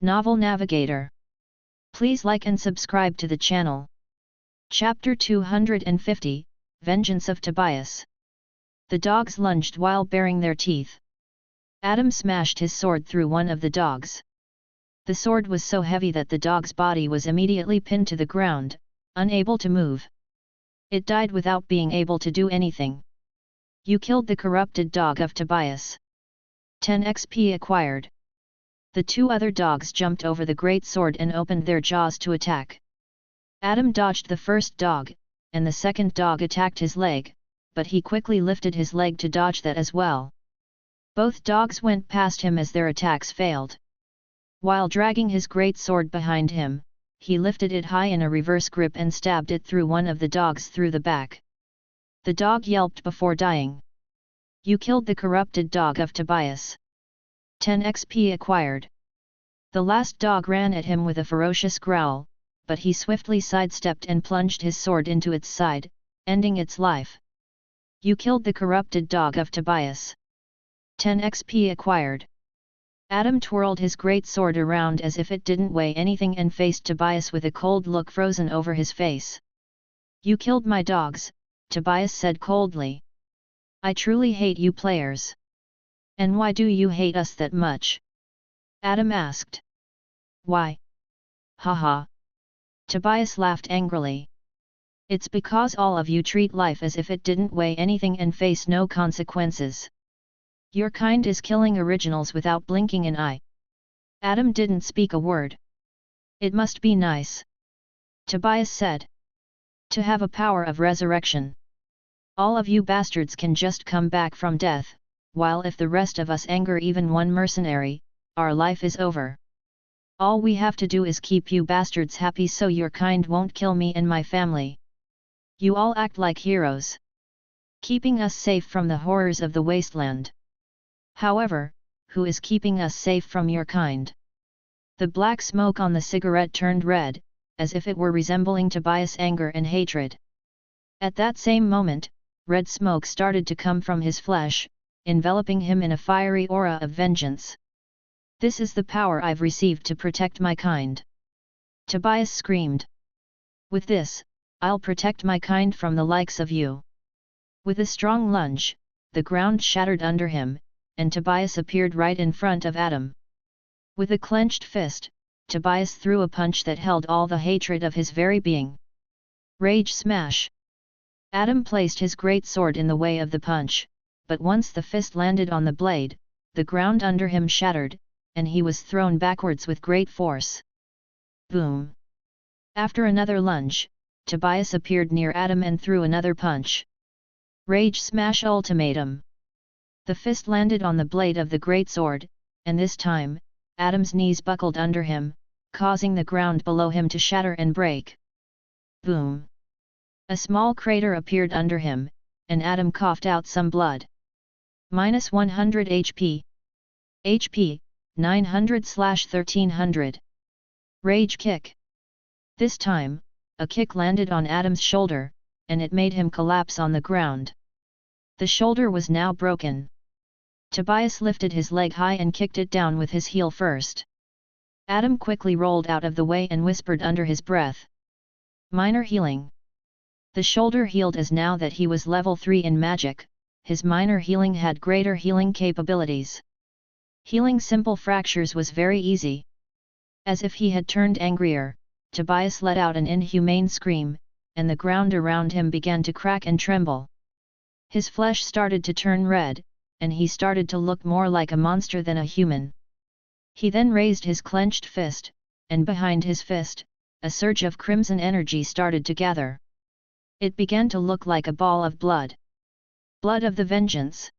Novel Navigator. Please like and subscribe to the channel. Chapter 250, Vengeance of Tobias. The dogs lunged while baring their teeth. Adam smashed his sword through one of the dogs. The sword was so heavy that the dog's body was immediately pinned to the ground, unable to move. It died without being able to do anything. You killed the corrupted dog of Tobias. 10 XP acquired. The two other dogs jumped over the great sword and opened their jaws to attack. Adam dodged the first dog, and the second dog attacked his leg, but he quickly lifted his leg to dodge that as well. Both dogs went past him as their attacks failed. While dragging his great sword behind him, he lifted it high in a reverse grip and stabbed it through one of the dogs through the back. The dog yelped before dying. You killed the corrupted dog of Tobias. 10 XP acquired. The last dog ran at him with a ferocious growl, but he swiftly sidestepped and plunged his sword into its side, ending its life. You killed the corrupted dog of Tobias. 10 XP acquired. Adam twirled his great sword around as if it didn't weigh anything and faced Tobias with a cold look frozen over his face. You killed my dogs, Tobias said coldly. I truly hate you players. And why do you hate us that much? Adam asked. Why? Haha. Tobias laughed angrily. It's because all of you treat life as if it didn't weigh anything and face no consequences. Your kind is killing originals without blinking an eye. Adam didn't speak a word. It must be nice. Tobias said. To have a power of resurrection. All of you bastards can just come back from death, while if the rest of us anger even one mercenary, our life is over. All we have to do is keep you bastards happy so your kind won't kill me and my family. You all act like heroes, keeping us safe from the horrors of the wasteland. However, who is keeping us safe from your kind? The black smoke on the cigarette turned red, as if it were resembling Tobias' anger and hatred. At that same moment, red smoke started to come from his flesh, enveloping him in a fiery aura of vengeance. This is the power I've received to protect my kind. Tobias screamed. With this, I'll protect my kind from the likes of you. With a strong lunge, the ground shattered under him, and Tobias appeared right in front of Adam. With a clenched fist, Tobias threw a punch that held all the hatred of his very being. Rage smash! Adam placed his great sword in the way of the punch, but once the fist landed on the blade, the ground under him shattered, and he was thrown backwards with great force. Boom! After another lunge, Tobias appeared near Adam and threw another punch. Rage smash ultimatum! The fist landed on the blade of the great sword, and this time, Adam's knees buckled under him, causing the ground below him to shatter and break. Boom! A small crater appeared under him, and Adam coughed out some blood. -100 HP. HP, 900/1300. Rage kick. This time, a kick landed on Adam's shoulder, and it made him collapse on the ground. The shoulder was now broken. Tobias lifted his leg high and kicked it down with his heel first. Adam quickly rolled out of the way and whispered under his breath. Minor healing. The shoulder healed as now that he was level 3 in magic, his minor healing had greater healing capabilities. Healing simple fractures was very easy. As if he had turned angrier, Tobias let out an inhumane scream, and the ground around him began to crack and tremble. His flesh started to turn red, and he started to look more like a monster than a human. He then raised his clenched fist, and behind his fist, a surge of crimson energy started to gather. It began to look like a ball of blood. Blood of the vengeance.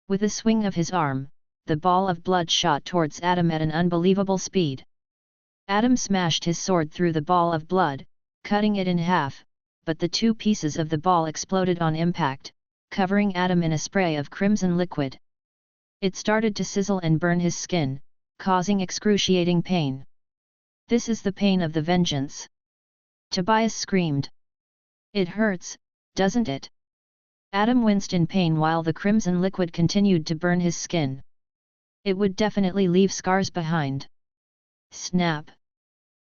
With a swing of his arm, the ball of blood shot towards Adam at an unbelievable speed. Adam smashed his sword through the ball of blood, cutting it in half, but the two pieces of the ball exploded on impact, covering Adam in a spray of crimson liquid. It started to sizzle and burn his skin, causing excruciating pain. This is the pain of the vengeance. Tobias screamed. It hurts, doesn't it? Adam winced in pain while the crimson liquid continued to burn his skin. It would definitely leave scars behind. Snap!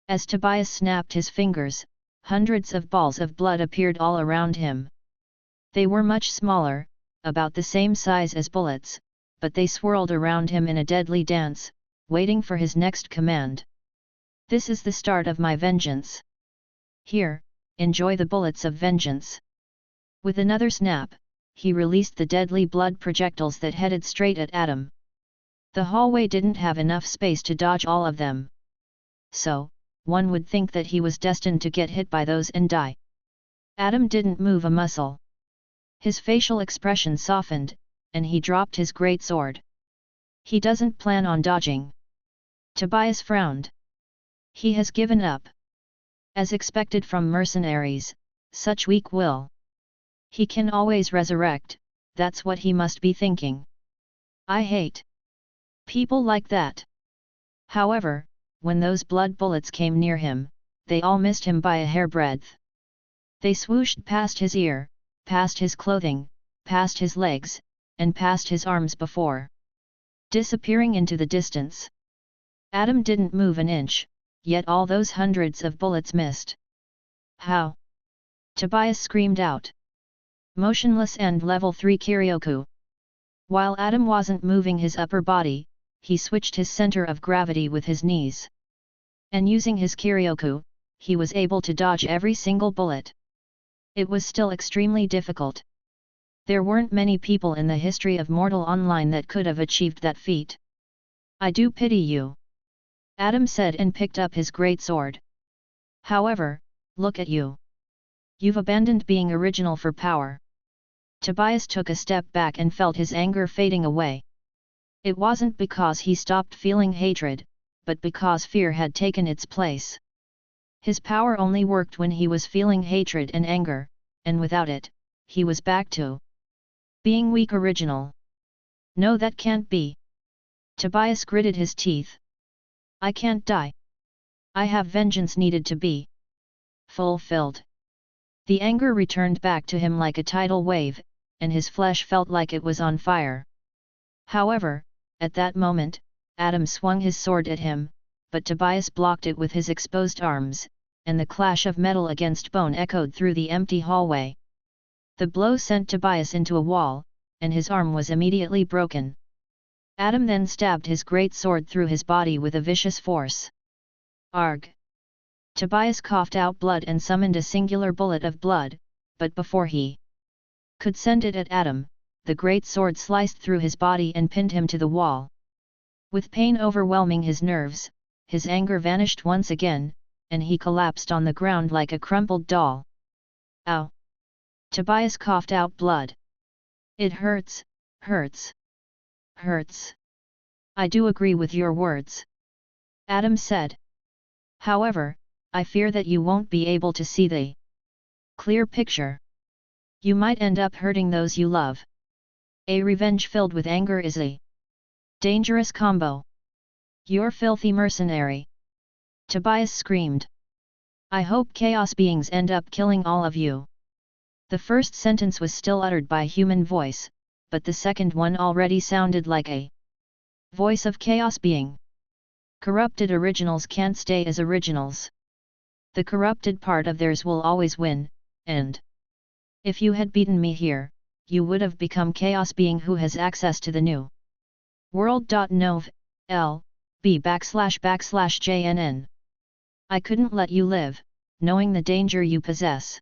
As Tobias snapped his fingers, hundreds of balls of blood appeared all around him. They were much smaller, about the same size as bullets, but they swirled around him in a deadly dance, waiting for his next command. This is the start of my vengeance. Here, enjoy the bullets of vengeance. With another snap, he released the deadly blood projectiles that headed straight at Adam. The hallway didn't have enough space to dodge all of them. So, one would think that he was destined to get hit by those and die. Adam didn't move a muscle. His facial expression softened, and he dropped his great sword. He doesn't plan on dodging. Tobias frowned. He has given up. As expected from mercenaries, such weak will. He can always resurrect, that's what he must be thinking. I hate people like that. However, when those blood bullets came near him, they all missed him by a hairbreadth. They swooshed past his ear, past his clothing, past his legs, and past his arms before disappearing into the distance. Adam didn't move an inch, yet all those hundreds of bullets missed. How? Tobias screamed out. Motionless and level 3 Kiryoku. While Adam wasn't moving his upper body, he switched his center of gravity with his knees. And using his Kiryoku, he was able to dodge every single bullet. It was still extremely difficult. There weren't many people in the history of Mortal Online that could have achieved that feat. I do pity you, Adam said and picked up his great sword. However, look at you. You've abandoned being original for power. Tobias took a step back and felt his anger fading away. It wasn't because he stopped feeling hatred, but because fear had taken its place. His power only worked when he was feeling hatred and anger, and without it, he was back to being weak original. No, that can't be. Tobias gritted his teeth. I can't die. I have vengeance needed to be fulfilled. The anger returned back to him like a tidal wave, and his flesh felt like it was on fire. However, at that moment, Adam swung his sword at him, but Tobias blocked it with his exposed arms, and the clash of metal against bone echoed through the empty hallway. The blow sent Tobias into a wall, and his arm was immediately broken. Adam then stabbed his great sword through his body with a vicious force. Arg! Tobias coughed out blood and summoned a singular bullet of blood, but before he could send it at Adam, the great sword sliced through his body and pinned him to the wall. With pain overwhelming his nerves, his anger vanished once again, and he collapsed on the ground like a crumpled doll. Ow! Tobias coughed out blood. It hurts, hurts. Hurts. I do agree with your words, Adam said. However, I fear that you won't be able to see the clear picture. You might end up hurting those you love. A revenge filled with anger is a dangerous combo. You're filthy mercenary, Tobias screamed. I hope chaos beings end up killing all of you. The first sentence was still uttered by human voice, but the second one already sounded like a voice of chaos being. Corrupted originals can't stay as originals. The corrupted part of theirs will always win, and if you had beaten me here, you would have become chaos being who has access to the new world. L/B/JNN. I couldn't let you live, knowing the danger you possess.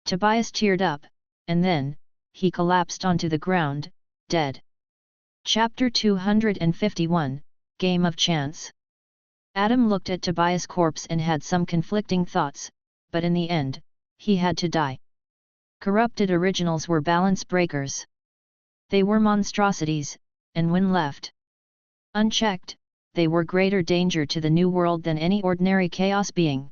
Tobias teared up, and then, he collapsed onto the ground, dead. Chapter 251, Game of Chance. Adam looked at Tobias' corpse and had some conflicting thoughts, but in the end, he had to die. Corrupted originals were balance breakers. They were monstrosities, and when left unchecked, they were greater danger to the new world than any ordinary chaos being.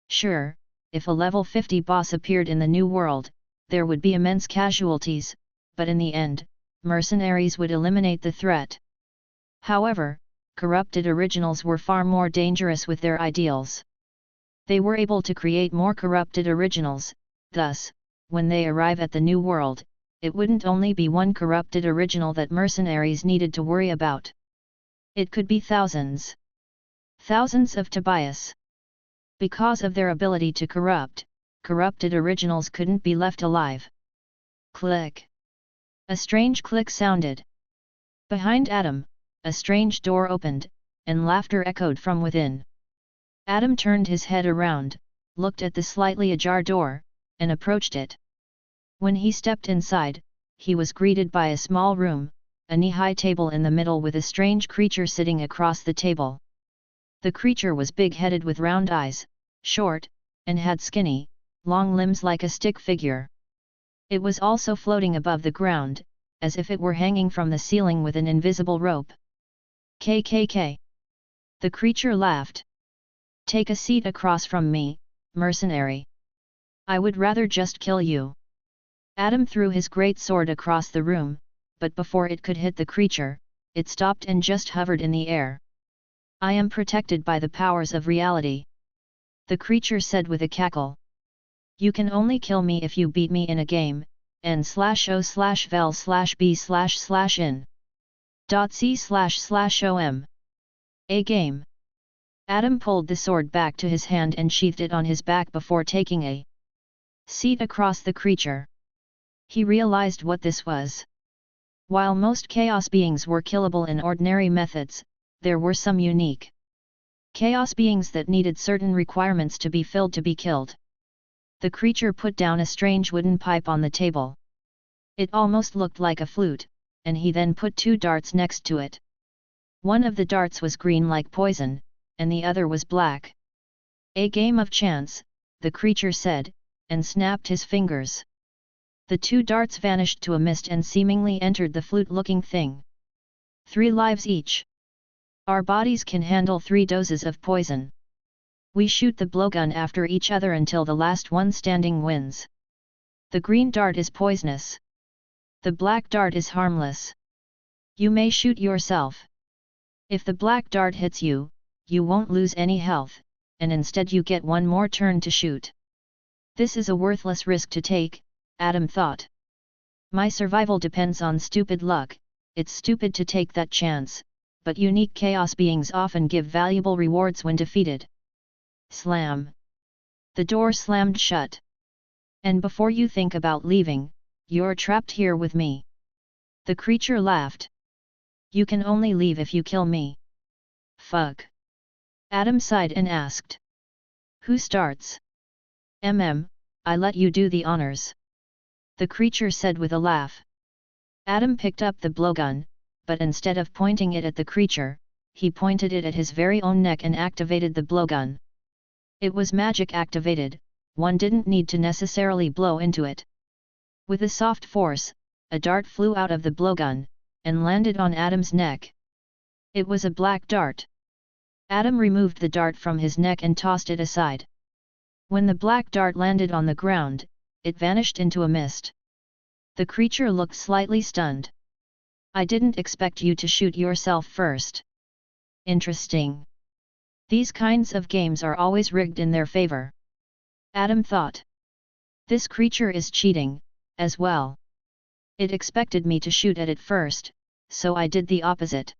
Sure, if a level 50 boss appeared in the new world, there would be immense casualties, but in the end, mercenaries would eliminate the threat. However, corrupted originals were far more dangerous with their ideals. They were able to create more corrupted originals, thus, when they arrive at the new world, it wouldn't only be one corrupted original that mercenaries needed to worry about. It could be thousands. Thousands of Tobias. Because of their ability to corrupt, corrupted originals couldn't be left alive. Click. A strange click sounded. Behind Adam, a strange door opened, and laughter echoed from within. Adam turned his head around, looked at the slightly ajar door, and approached it. When he stepped inside, he was greeted by a small room, a knee-high table in the middle with a strange creature sitting across the table. The creature was big-headed with round eyes, short, and had skinny, long limbs like a stick figure. It was also floating above the ground, as if it were hanging from the ceiling with an invisible rope. KKK. The creature laughed. Take a seat across from me, mercenary. I would rather just kill you. Adam threw his great sword across the room, but before it could hit the creature, it stopped and just hovered in the air. I am protected by the powers of reality. The creature said with a cackle. You can only kill me if you beat me in a game, n/o/vel/b//in. .c//om. A game. Adam pulled the sword back to his hand and sheathed it on his back before taking a seat across the creature. He realized what this was. While most chaos beings were killable in ordinary methods, there were some unique chaos beings that needed certain requirements to be filled to be killed. The creature put down a strange wooden pipe on the table. It almost looked like a flute, and he then put 2 darts next to it. One of the darts was green like poison, and the other was black. A game of chance, the creature said, and snapped his fingers. The 2 darts vanished to a mist and seemingly entered the flute-looking thing. 3 lives each. Our bodies can handle 3 doses of poison. We shoot the blowgun after each other until the last one standing wins. The green dart is poisonous. The black dart is harmless. You may shoot yourself. If the black dart hits you, you won't lose any health, and instead you get 1 more turn to shoot. This is a worthless risk to take, Adam thought. My survival depends on stupid luck. It's stupid to take that chance, but unique chaos beings often give valuable rewards when defeated. Slam. The door slammed shut. And before you think about leaving, you're trapped here with me. The creature laughed. You can only leave if you kill me. Fuck. Adam sighed and asked. Who starts? I let you do the honors. The creature said with a laugh. Adam picked up the blowgun, but instead of pointing it at the creature, he pointed it at his very own neck and activated the blowgun. It was magic activated, one didn't need to necessarily blow into it. With a soft force, a dart flew out of the blowgun, and landed on Adam's neck. It was a black dart. Adam removed the dart from his neck and tossed it aside. When the black dart landed on the ground, it vanished into a mist. The creature looked slightly stunned. I didn't expect you to shoot yourself first. Interesting. These kinds of games are always rigged in their favor. Adam thought. This creature is cheating, as well. It expected me to shoot at it first, so I did the opposite.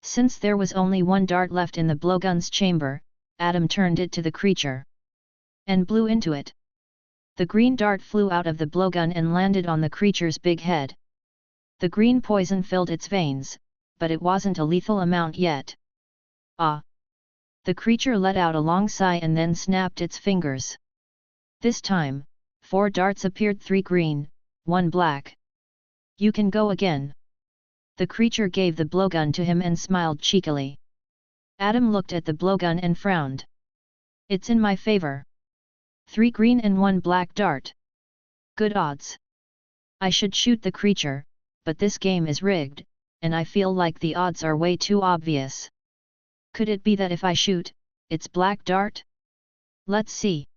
Since there was only 1 dart left in the blowgun's chamber, Adam turned it to the creature. And blew into it. The green dart flew out of the blowgun and landed on the creature's big head. The green poison filled its veins, but it wasn't a lethal amount yet. Ah! The creature let out a long sigh and then snapped its fingers. This time, 4 darts appeared, 3 green, 1 black. You can go again. The creature gave the blowgun to him and smiled cheekily. Adam looked at the blowgun and frowned. It's in my favor. 3 green and 1 black dart. Good odds. I should shoot the creature, but this game is rigged, and I feel like the odds are way too obvious. Could it be that if I shoot, it's black dart? Let's see.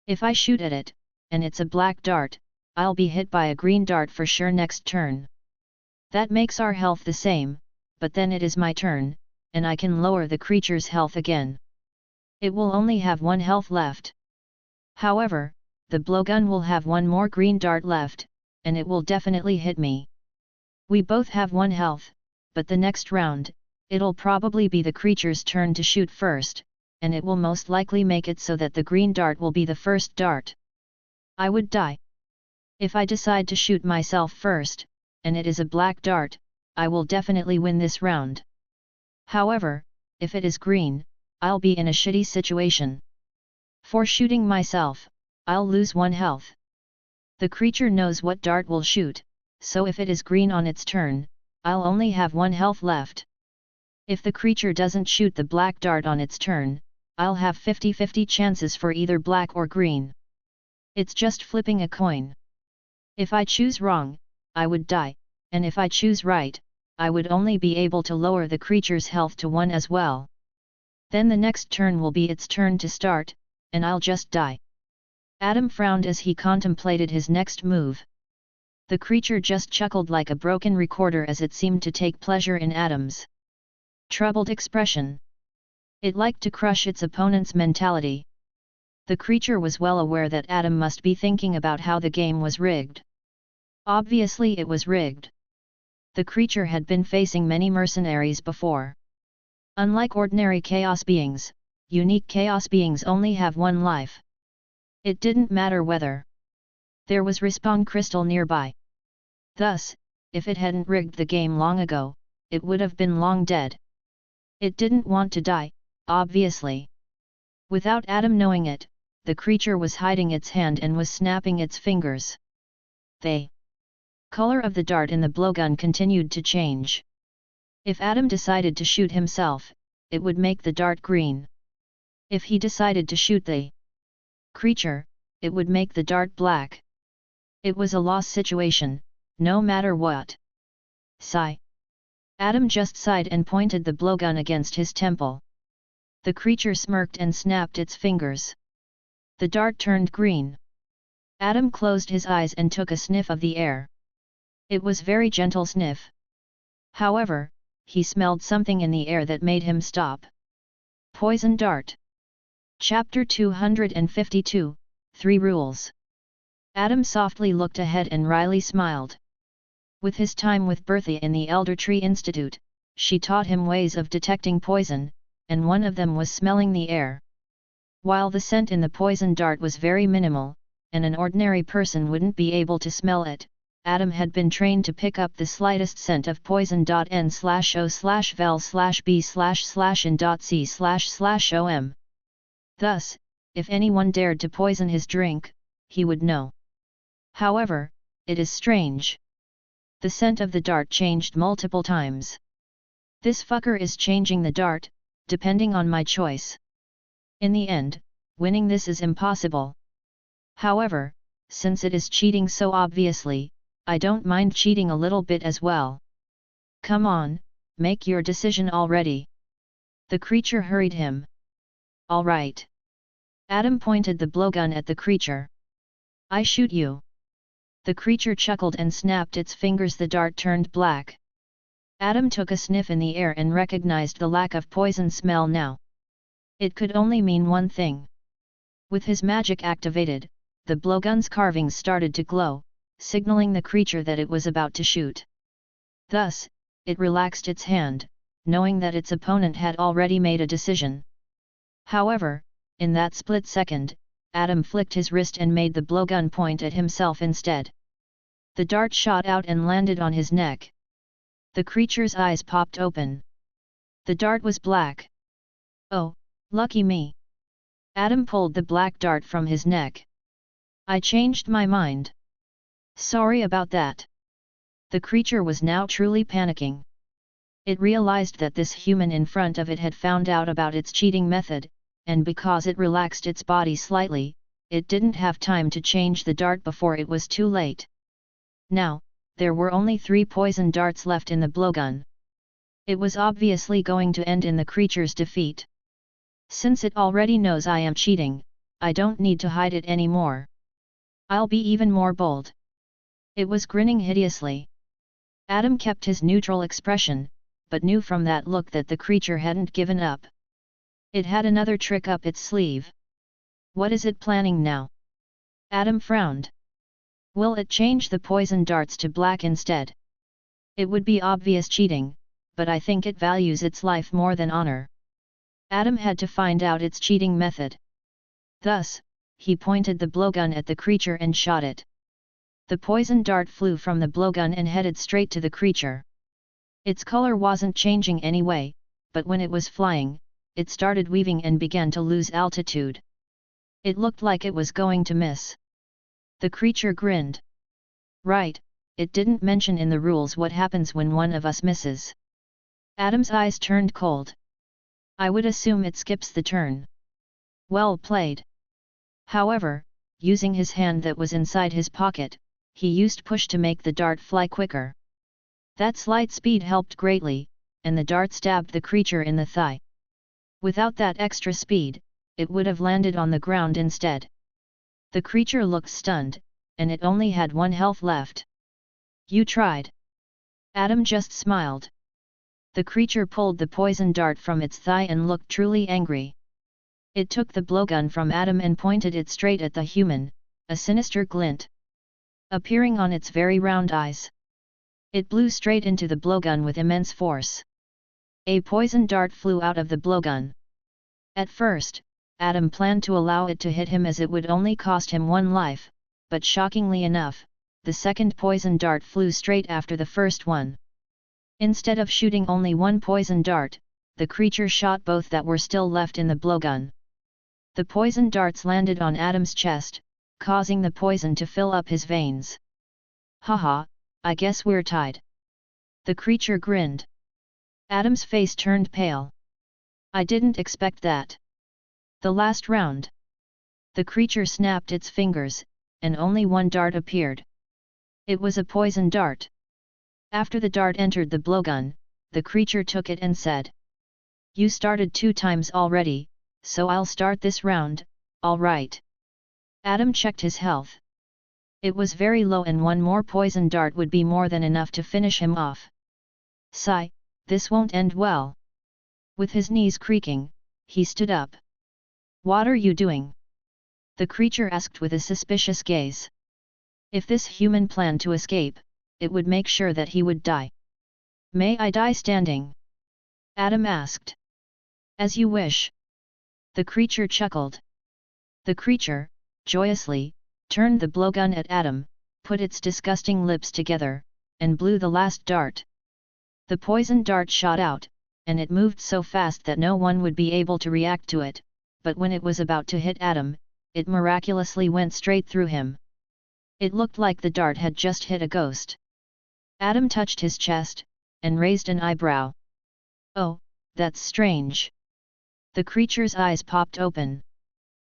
If I shoot at it, and it's a black dart, I'll be hit by a green dart for sure next turn. That makes our health the same, but then it is my turn, and I can lower the creature's health again. It will only have 1 health left. However, the blowgun will have 1 more green dart left, and it will definitely hit me. We both have 1 health, but the next round, it'll probably be the creature's turn to shoot first, and it will most likely make it so that the green dart will be the first dart. I would die. If I decide to shoot myself first, and it is a black dart, I will definitely win this round. However, if it is green, I'll be in a shitty situation. For shooting myself, I'll lose 1 health. The creature knows what dart will shoot, so if it is green on its turn, I'll only have 1 health left. If the creature doesn't shoot the black dart on its turn, I'll have 50-50 chances for either black or green. It's just flipping a coin. If I choose wrong, I would die, and if I choose right, I would only be able to lower the creature's health to 1 as well. Then the next turn will be its turn to start, and I'll just die. Adam frowned as he contemplated his next move. The creature just chuckled like a broken recorder as it seemed to take pleasure in Adam's troubled expression. It liked to crush its opponent's mentality. The creature was well aware that Adam must be thinking about how the game was rigged. Obviously it was rigged. The creature had been facing many mercenaries before. Unlike ordinary chaos beings, unique chaos beings only have 1 life. It didn't matter whether there was respawn crystal nearby. Thus, if it hadn't rigged the game long ago, it would have been long dead. It didn't want to die, obviously. Without Adam knowing it, the creature was hiding its hand and was snapping its fingers. The color of the dart in the blowgun continued to change. If Adam decided to shoot himself, it would make the dart green. If he decided to shoot the creature, it would make the dart black. It was a loss situation, no matter what. Sigh. Adam just sighed and pointed the blowgun against his temple. The creature smirked and snapped its fingers. The dart turned green. Adam closed his eyes and took a sniff of the air. It was very gentle sniff. However, he smelled something in the air that made him stop. Poison dart. Chapter 252, 3 Rules. Adam softly looked ahead and wryly smiled. With his time with Bertha in the Elder Tree Institute, she taught him ways of detecting poison, and one of them was smelling the air. While the scent in the poison dart was very minimal, and an ordinary person wouldn't be able to smell it, Adam had been trained to pick up the slightest scent of poison.n/o/vel/b/in.c//om. Thus, if anyone dared to poison his drink, he would know. However, it is strange. The scent of the dart changed multiple times. This fucker is changing the dart, depending on my choice. In the end, winning this is impossible. However, since it is cheating so obviously, I don't mind cheating a little bit as well. Come on, make your decision already. The creature hurried him. All right. Adam pointed the blowgun at the creature. I shoot you. The creature chuckled and snapped its fingers. The dart turned black. Adam took a sniff in the air and recognized the lack of poison smell now. It could only mean one thing. With his magic activated, the blowgun's carvings started to glow, signaling the creature that it was about to shoot. Thus, it relaxed its hand, knowing that its opponent had already made a decision. However, in that split second, Adam flicked his wrist and made the blowgun point at himself instead. The dart shot out and landed on his neck. The creature's eyes popped open. The dart was black. Oh, lucky me. Adam pulled the black dart from his neck. I changed my mind. Sorry about that. The creature was now truly panicking. It realized that this human in front of it had found out about its cheating method, and because it relaxed its body slightly, it didn't have time to change the dart before it was too late. Now, there were only 3 poison darts left in the blowgun. It was obviously going to end in the creature's defeat. Since it already knows I am cheating, I don't need to hide it anymore. I'll be even more bold. It was grinning hideously. Adam kept his neutral expression, but knew from that look that the creature hadn't given up. It had another trick up its sleeve. What is it planning now? Adam frowned. Will it change the poison darts to black instead? It would be obvious cheating, but I think it values its life more than honor. Adam had to find out its cheating method. Thus, he pointed the blowgun at the creature and shot it. The poison dart flew from the blowgun and headed straight to the creature. Its color wasn't changing anyway, but when it was flying, it started weaving and began to lose altitude. It looked like it was going to miss. The creature grinned. Right, it didn't mention in the rules what happens when one of us misses. Adam's eyes turned cold. I would assume it skips the turn. Well played. However, using his hand that was inside his pocket, he used push to make the dart fly quicker. That slight speed helped greatly, and the dart stabbed the creature in the thigh. Without that extra speed, it would have landed on the ground instead. The creature looked stunned, and it only had 1 health left. You tried. Adam just smiled. The creature pulled the poison dart from its thigh and looked truly angry. It took the blowgun from Adam and pointed it straight at the human, a sinister glint appearing on its very round eyes. It blew straight into the blowgun with immense force. A poison dart flew out of the blowgun. At first, Adam planned to allow it to hit him as it would only cost him 1 life, but shockingly enough, the second poison dart flew straight after the first one. Instead of shooting only 1 poison dart, the creature shot both that were still left in the blowgun. The poison darts landed on Adam's chest, causing the poison to fill up his veins. Haha, I guess we're tied. The creature grinned. Adam's face turned pale. I didn't expect that. The last round. The creature snapped its fingers, and only 1 dart appeared. It was a poison dart. After the dart entered the blowgun, the creature took it and said, "You started 2 times already, so I'll start this round, all right." Adam checked his health. It was very low and 1 more poison dart would be more than enough to finish him off. Sigh, this won't end well. With his knees creaking, he stood up. What are you doing? The creature asked with a suspicious gaze. If this human planned to escape, it would make sure that he would die. May I die standing? Adam asked. As you wish. The creature chuckled. The creature, joyously, turned the blowgun at Adam, put its disgusting lips together, and blew the last dart. The poison dart shot out, and it moved so fast that no one would be able to react to it, but when it was about to hit Adam, it miraculously went straight through him. It looked like the dart had just hit a ghost. Adam touched his chest, and raised an eyebrow. Oh, that's strange. The creature's eyes popped open.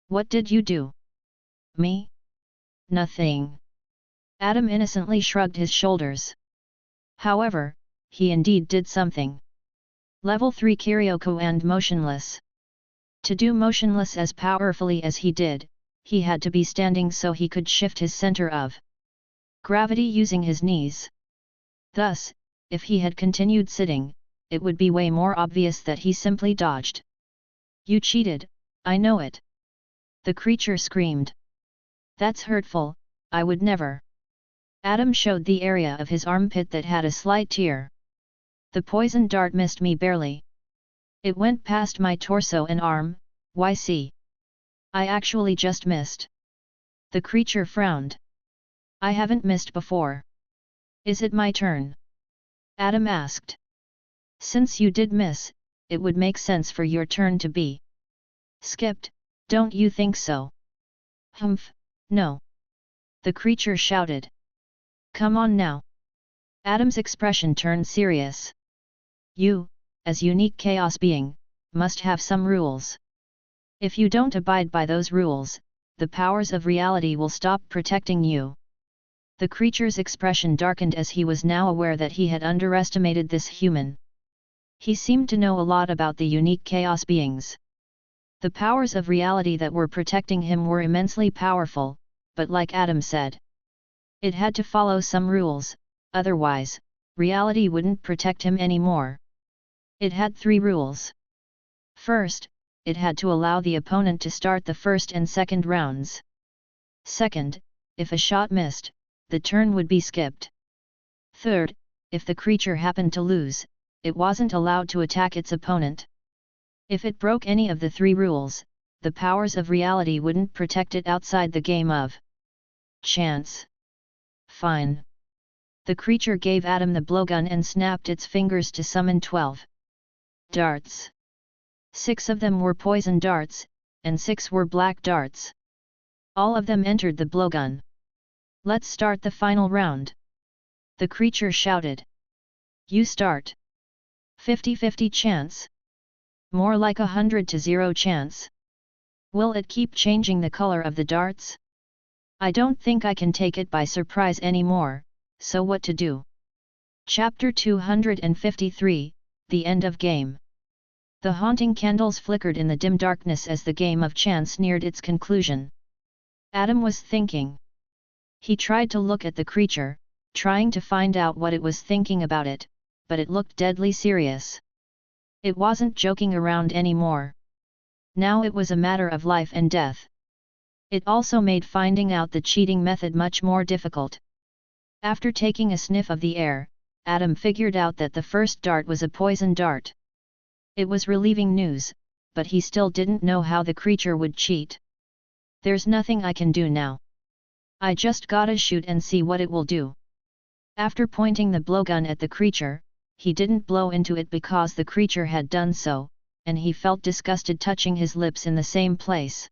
What did you do? Me? Nothing. Adam innocently shrugged his shoulders. However, he indeed did something. Level 3 Kyryoko and motionless. To do motionless as powerfully as he did, he had to be standing so he could shift his center of gravity using his knees. Thus, if he had continued sitting, it would be way more obvious that he simply dodged. You cheated, I know it. The creature screamed. That's hurtful, I would never. Adam showed the area of his armpit that had a slight tear. The poison dart missed me barely. It went past my torso and arm, YC. I actually just missed. The creature frowned. I haven't missed before. Is it my turn? Adam asked. Since you did miss, it would make sense for your turn to be skipped, don't you think so? Humph, no. The creature shouted. Come on now. Adam's expression turned serious. You, as unique chaos being, must have some rules. If you don't abide by those rules, the powers of reality will stop protecting you. The creature's expression darkened as he was now aware that he had underestimated this human. He seemed to know a lot about the unique chaos beings. The powers of reality that were protecting him were immensely powerful, but like Adam said, it had to follow some rules, otherwise, reality wouldn't protect him anymore. It had 3 rules. First, it had to allow the opponent to start the first and second rounds. Second, if a shot missed, the turn would be skipped. Third, if the creature happened to lose, it wasn't allowed to attack its opponent. If it broke any of the 3 rules, the powers of reality wouldn't protect it outside the game of chance. Fine. The creature gave Adam the blowgun and snapped its fingers to summon 12 darts. 6 of them were poison darts, and 6 were black darts. All of them entered the blowgun. Let's start the final round. The creature shouted. You start. 50-50 chance. More like 100-0 chance. Will it keep changing the color of the darts? I don't think I can take it by surprise anymore, so what to do? Chapter 253, The End of Game. The haunting candles flickered in the dim darkness as the game of chance neared its conclusion. Adam was thinking. He tried to look at the creature, trying to find out what it was thinking about it, but it looked deadly serious. It wasn't joking around anymore. Now it was a matter of life and death. It also made finding out the cheating method much more difficult. After taking a sniff of the air, Adam figured out that the first dart was a poison dart. It was relieving news, but he still didn't know how the creature would cheat. There's nothing I can do now. I just gotta shoot and see what it will do. After pointing the blowgun at the creature, he didn't blow into it because the creature had done so, and he felt disgusted touching his lips in the same place.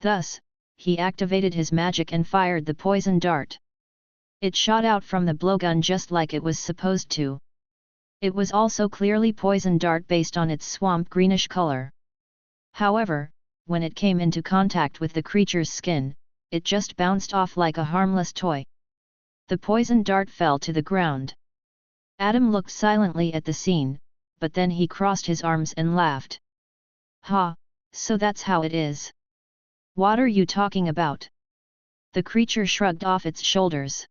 Thus, he activated his magic and fired the poison dart. It shot out from the blowgun just like it was supposed to. It was also clearly poison dart based on its swamp greenish color. However, when it came into contact with the creature's skin, it just bounced off like a harmless toy. The poison dart fell to the ground. Adam looked silently at the scene, but then he crossed his arms and laughed. Ha, so that's how it is. What are you talking about? The creature shrugged off its shoulders.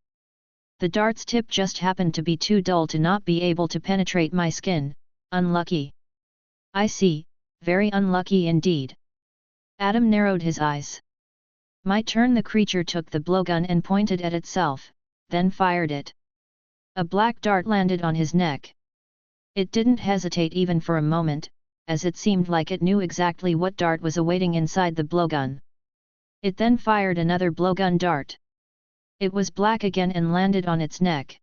The dart's tip just happened to be too dull to not be able to penetrate my skin, unlucky. I see, very unlucky indeed. Adam narrowed his eyes. My turn. The creature took the blowgun and pointed at itself, then fired it. A black dart landed on his neck. It didn't hesitate even for a moment, as it seemed like it knew exactly what dart was awaiting inside the blowgun. It then fired another blowgun dart. It was black again and landed on its neck.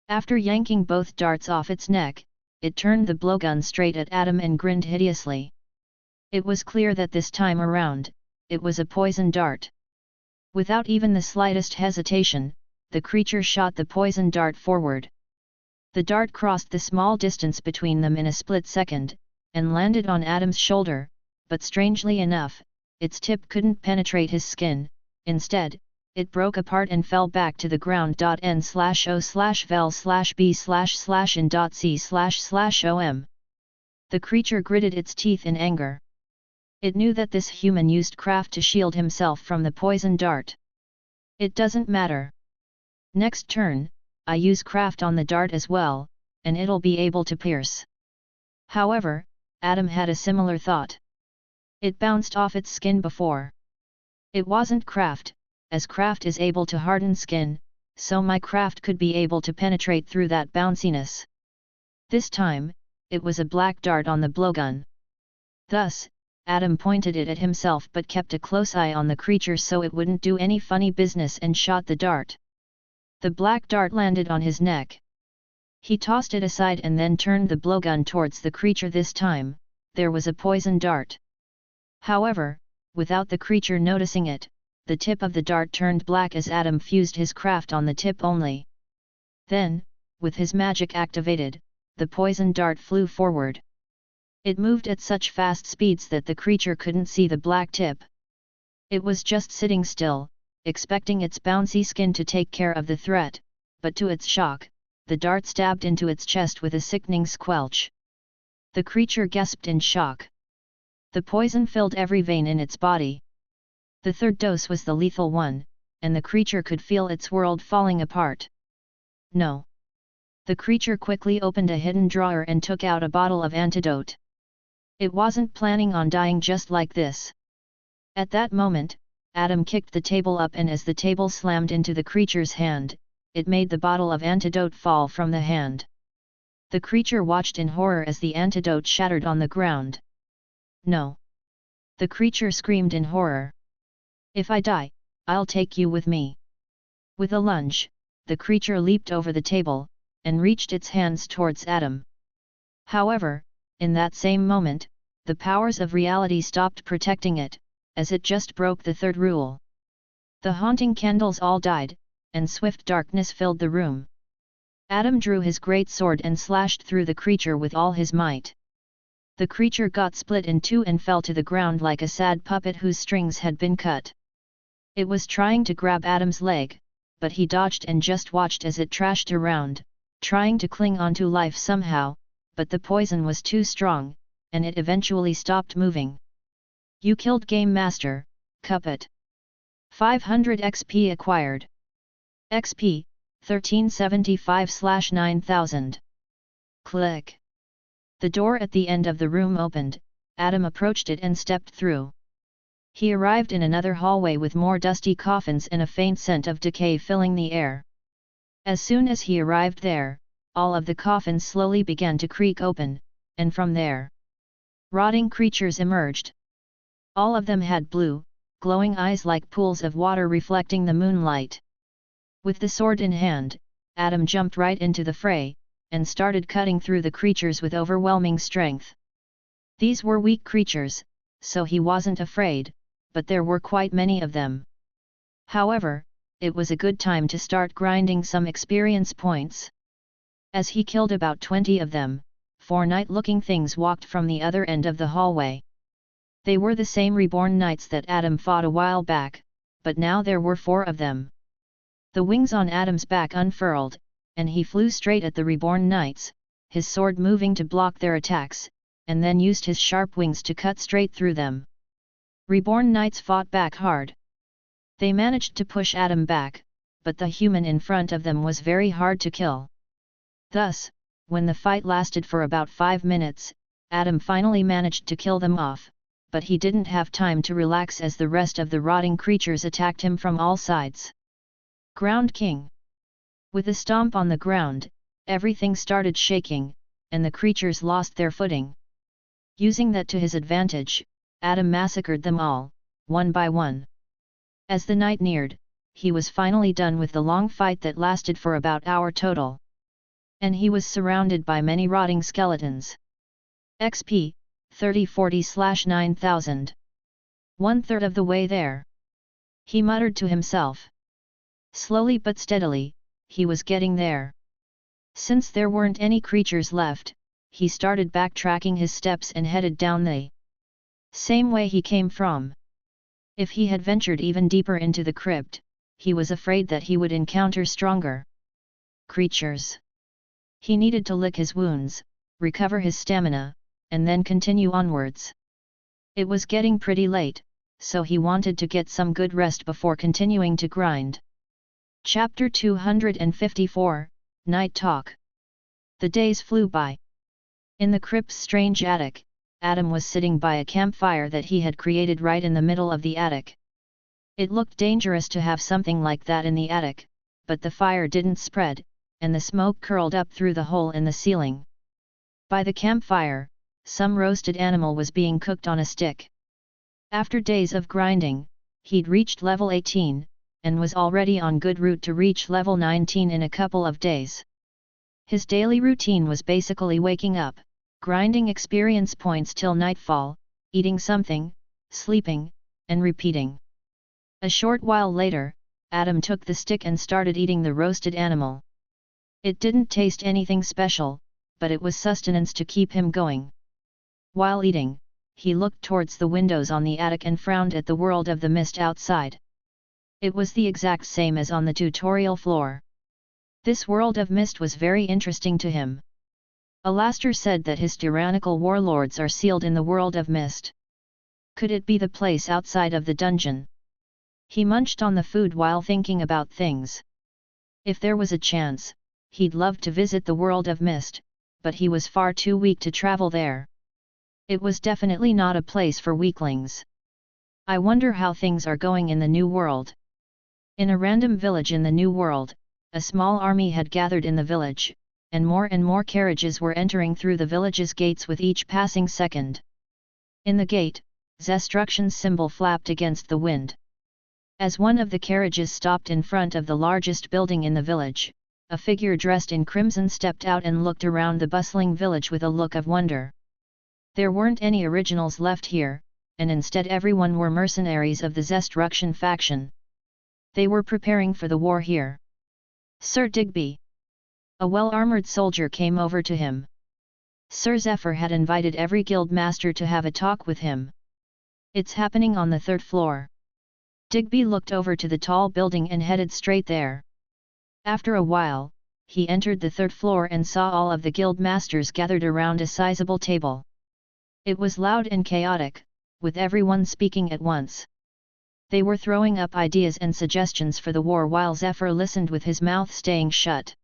After yanking both darts off its neck, it turned the blowgun straight at Adam and grinned hideously. It was clear that this time around, it was a poison dart. Without even the slightest hesitation, the creature shot the poison dart forward. The dart crossed the small distance between them in a split second, and landed on Adam's shoulder, but strangely enough, its tip couldn't penetrate his skin. Instead, it broke apart and fell back to the ground. N/O/vel/b//in.c//om. The creature gritted its teeth in anger. It knew that this human used craft to shield himself from the poison dart. It doesn't matter. Next turn, I use craft on the dart as well, and it'll be able to pierce. However, Adam had a similar thought. It bounced off its skin before. It wasn't craft, as craft is able to harden skin, so my craft could be able to penetrate through that bounciness. This time, it was a black dart on the blowgun. Thus, Adam pointed it at himself but kept a close eye on the creature so it wouldn't do any funny business and shot the dart. The black dart landed on his neck. He tossed it aside and then turned the blowgun towards the creature. This time, there was a poison dart. However, without the creature noticing it, the tip of the dart turned black as Adam fused his craft on the tip only. Then, with his magic activated, the poison dart flew forward. It moved at such fast speeds that the creature couldn't see the black tip. It was just sitting still, expecting its bouncy skin to take care of the threat, but to its shock, the dart stabbed into its chest with a sickening squelch. The creature gasped in shock. The poison filled every vein in its body. The third dose was the lethal one, and the creature could feel its world falling apart. No. The creature quickly opened a hidden drawer and took out a bottle of antidote. It wasn't planning on dying just like this. At that moment, Adam kicked the table up, and as the table slammed into the creature's hand, it made the bottle of antidote fall from the hand. The creature watched in horror as the antidote shattered on the ground. No! The creature screamed in horror. If I die, I'll take you with me. With a lunge, the creature leaped over the table, and reached its hands towards Adam. However, in that same moment, the powers of reality stopped protecting it, as it just broke the third rule. The haunting candles all died, and swift darkness filled the room. Adam drew his great sword and slashed through the creature with all his might. The creature got split in two and fell to the ground like a sad puppet whose strings had been cut. It was trying to grab Adam's leg, but he dodged and just watched as it trashed around, trying to cling onto life somehow, but the poison was too strong, and it eventually stopped moving. You killed Game Master, Cuppet. 500 XP acquired. XP, 1375/9000. Click. The door at the end of the room opened, Adam approached it and stepped through. He arrived in another hallway with more dusty coffins and a faint scent of decay filling the air. As soon as he arrived there, all of the coffins slowly began to creak open, and from there, rotting creatures emerged. All of them had blue, glowing eyes like pools of water reflecting the moonlight. With the sword in hand, Adam jumped right into the fray, and started cutting through the creatures with overwhelming strength. These were weak creatures, so he wasn't afraid, but there were quite many of them. However, it was a good time to start grinding some experience points. As he killed about 20 of them, 4 night-looking things walked from the other end of the hallway. They were the same reborn knights that Adam fought a while back, but now there were 4 of them. The wings on Adam's back unfurled, and he flew straight at the reborn knights, his sword moving to block their attacks, and then used his sharp wings to cut straight through them. Reborn knights fought back hard. They managed to push Adam back, but the human in front of them was very hard to kill. Thus, when the fight lasted for about 5 minutes, Adam finally managed to kill them off, but he didn't have time to relax as the rest of the rotting creatures attacked him from all sides. Ground King. With a stomp on the ground, everything started shaking, and the creatures lost their footing. Using that to his advantage, Adam massacred them all, one by one. As the night neared, he was finally done with the long fight that lasted for about an hour total. And he was surrounded by many rotting skeletons. XP, 3040/9000. 1/3 of the way there. He muttered to himself. Slowly but steadily, he was getting there. Since there weren't any creatures left, he started backtracking his steps and headed down the same way he came from. If he had ventured even deeper into the crypt, he was afraid that he would encounter stronger creatures. He needed to lick his wounds, recover his stamina, and then continue onwards. It was getting pretty late, so he wanted to get some good rest before continuing to grind. Chapter 254, Night Talk. The days flew by. In the crypt's strange attic, Adam was sitting by a campfire that he had created right in the middle of the attic. It looked dangerous to have something like that in the attic, but the fire didn't spread, and the smoke curled up through the hole in the ceiling. By the campfire, some roasted animal was being cooked on a stick. After days of grinding, he'd reached level 18, and was already on good route to reach level 19 in a couple of days. His daily routine was basically waking up, grinding experience points till nightfall, eating something, sleeping, and repeating. A short while later, Adam took the stick and started eating the roasted animal. It didn't taste anything special, but it was sustenance to keep him going. While eating, he looked towards the windows on the attic and frowned at the world of the mist outside. It was the exact same as on the tutorial floor. This world of mist was very interesting to him. Palestar said that his tyrannical warlords are sealed in the world of mist. Could it be the place outside of the dungeon? He munched on the food while thinking about things. If there was a chance, he'd love to visit the world of mist, but he was far too weak to travel there. It was definitely not a place for weaklings. I wonder how things are going in the new world. In a random village in the new world, a small army had gathered in the village, and more carriages were entering through the village's gates with each passing second. In the gate, Destruction's symbol flapped against the wind. As one of the carriages stopped in front of the largest building in the village, a figure dressed in crimson stepped out and looked around the bustling village with a look of wonder. There weren't any originals left here, and instead everyone were mercenaries of the Destruction faction. They were preparing for the war here. Sir Digby. A well-armored soldier came over to him. Sir Zephyr had invited every guild master to have a talk with him. It's happening on the 3rd floor. Digby looked over to the tall building and headed straight there. After a while, he entered the 3rd floor and saw all of the guild masters gathered around a sizable table. It was loud and chaotic, with everyone speaking at once. They were throwing up ideas and suggestions for the war while Zephyr listened with his mouth staying shut.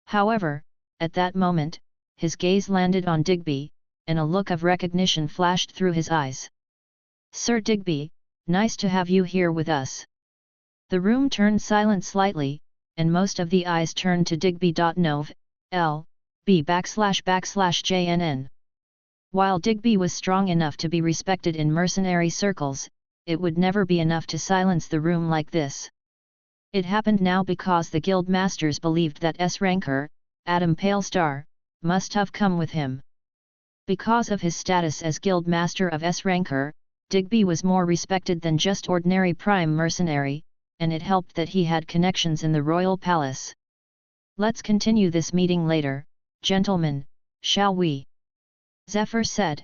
However, at that moment, his gaze landed on Digby, and a look of recognition flashed through his eyes. Sir Digby, nice to have you here with us. The room turned silent slightly, and most of the eyes turned to Digby.nov, L.B//JNN. While Digby was strong enough to be respected in mercenary circles, it would never be enough to silence the room like this. It happened now because the guild masters believed that S-ranker, Adam Palestar, must have come with him. Because of his status as guild master of S-ranker, Digby was more respected than just ordinary prime mercenary, and it helped that he had connections in the royal palace. Let's continue this meeting later, gentlemen, shall we? Zephyr said.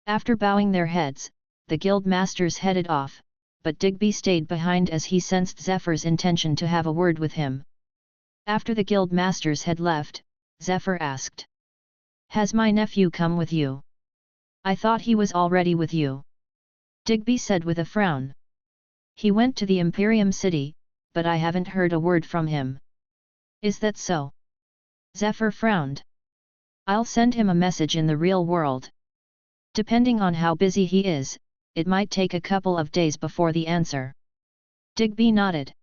After bowing their heads, the guild masters headed off, but Digby stayed behind as he sensed Zephyr's intention to have a word with him. After the guild masters had left, Zephyr asked. Has my nephew come with you? I thought he was already with you. Digby said with a frown. He went to the Imperium City, but I haven't heard a word from him. Is that so? Zephyr frowned. I'll send him a message in the real world. Depending on how busy he is, it might take a couple of days before the answer. Digby nodded.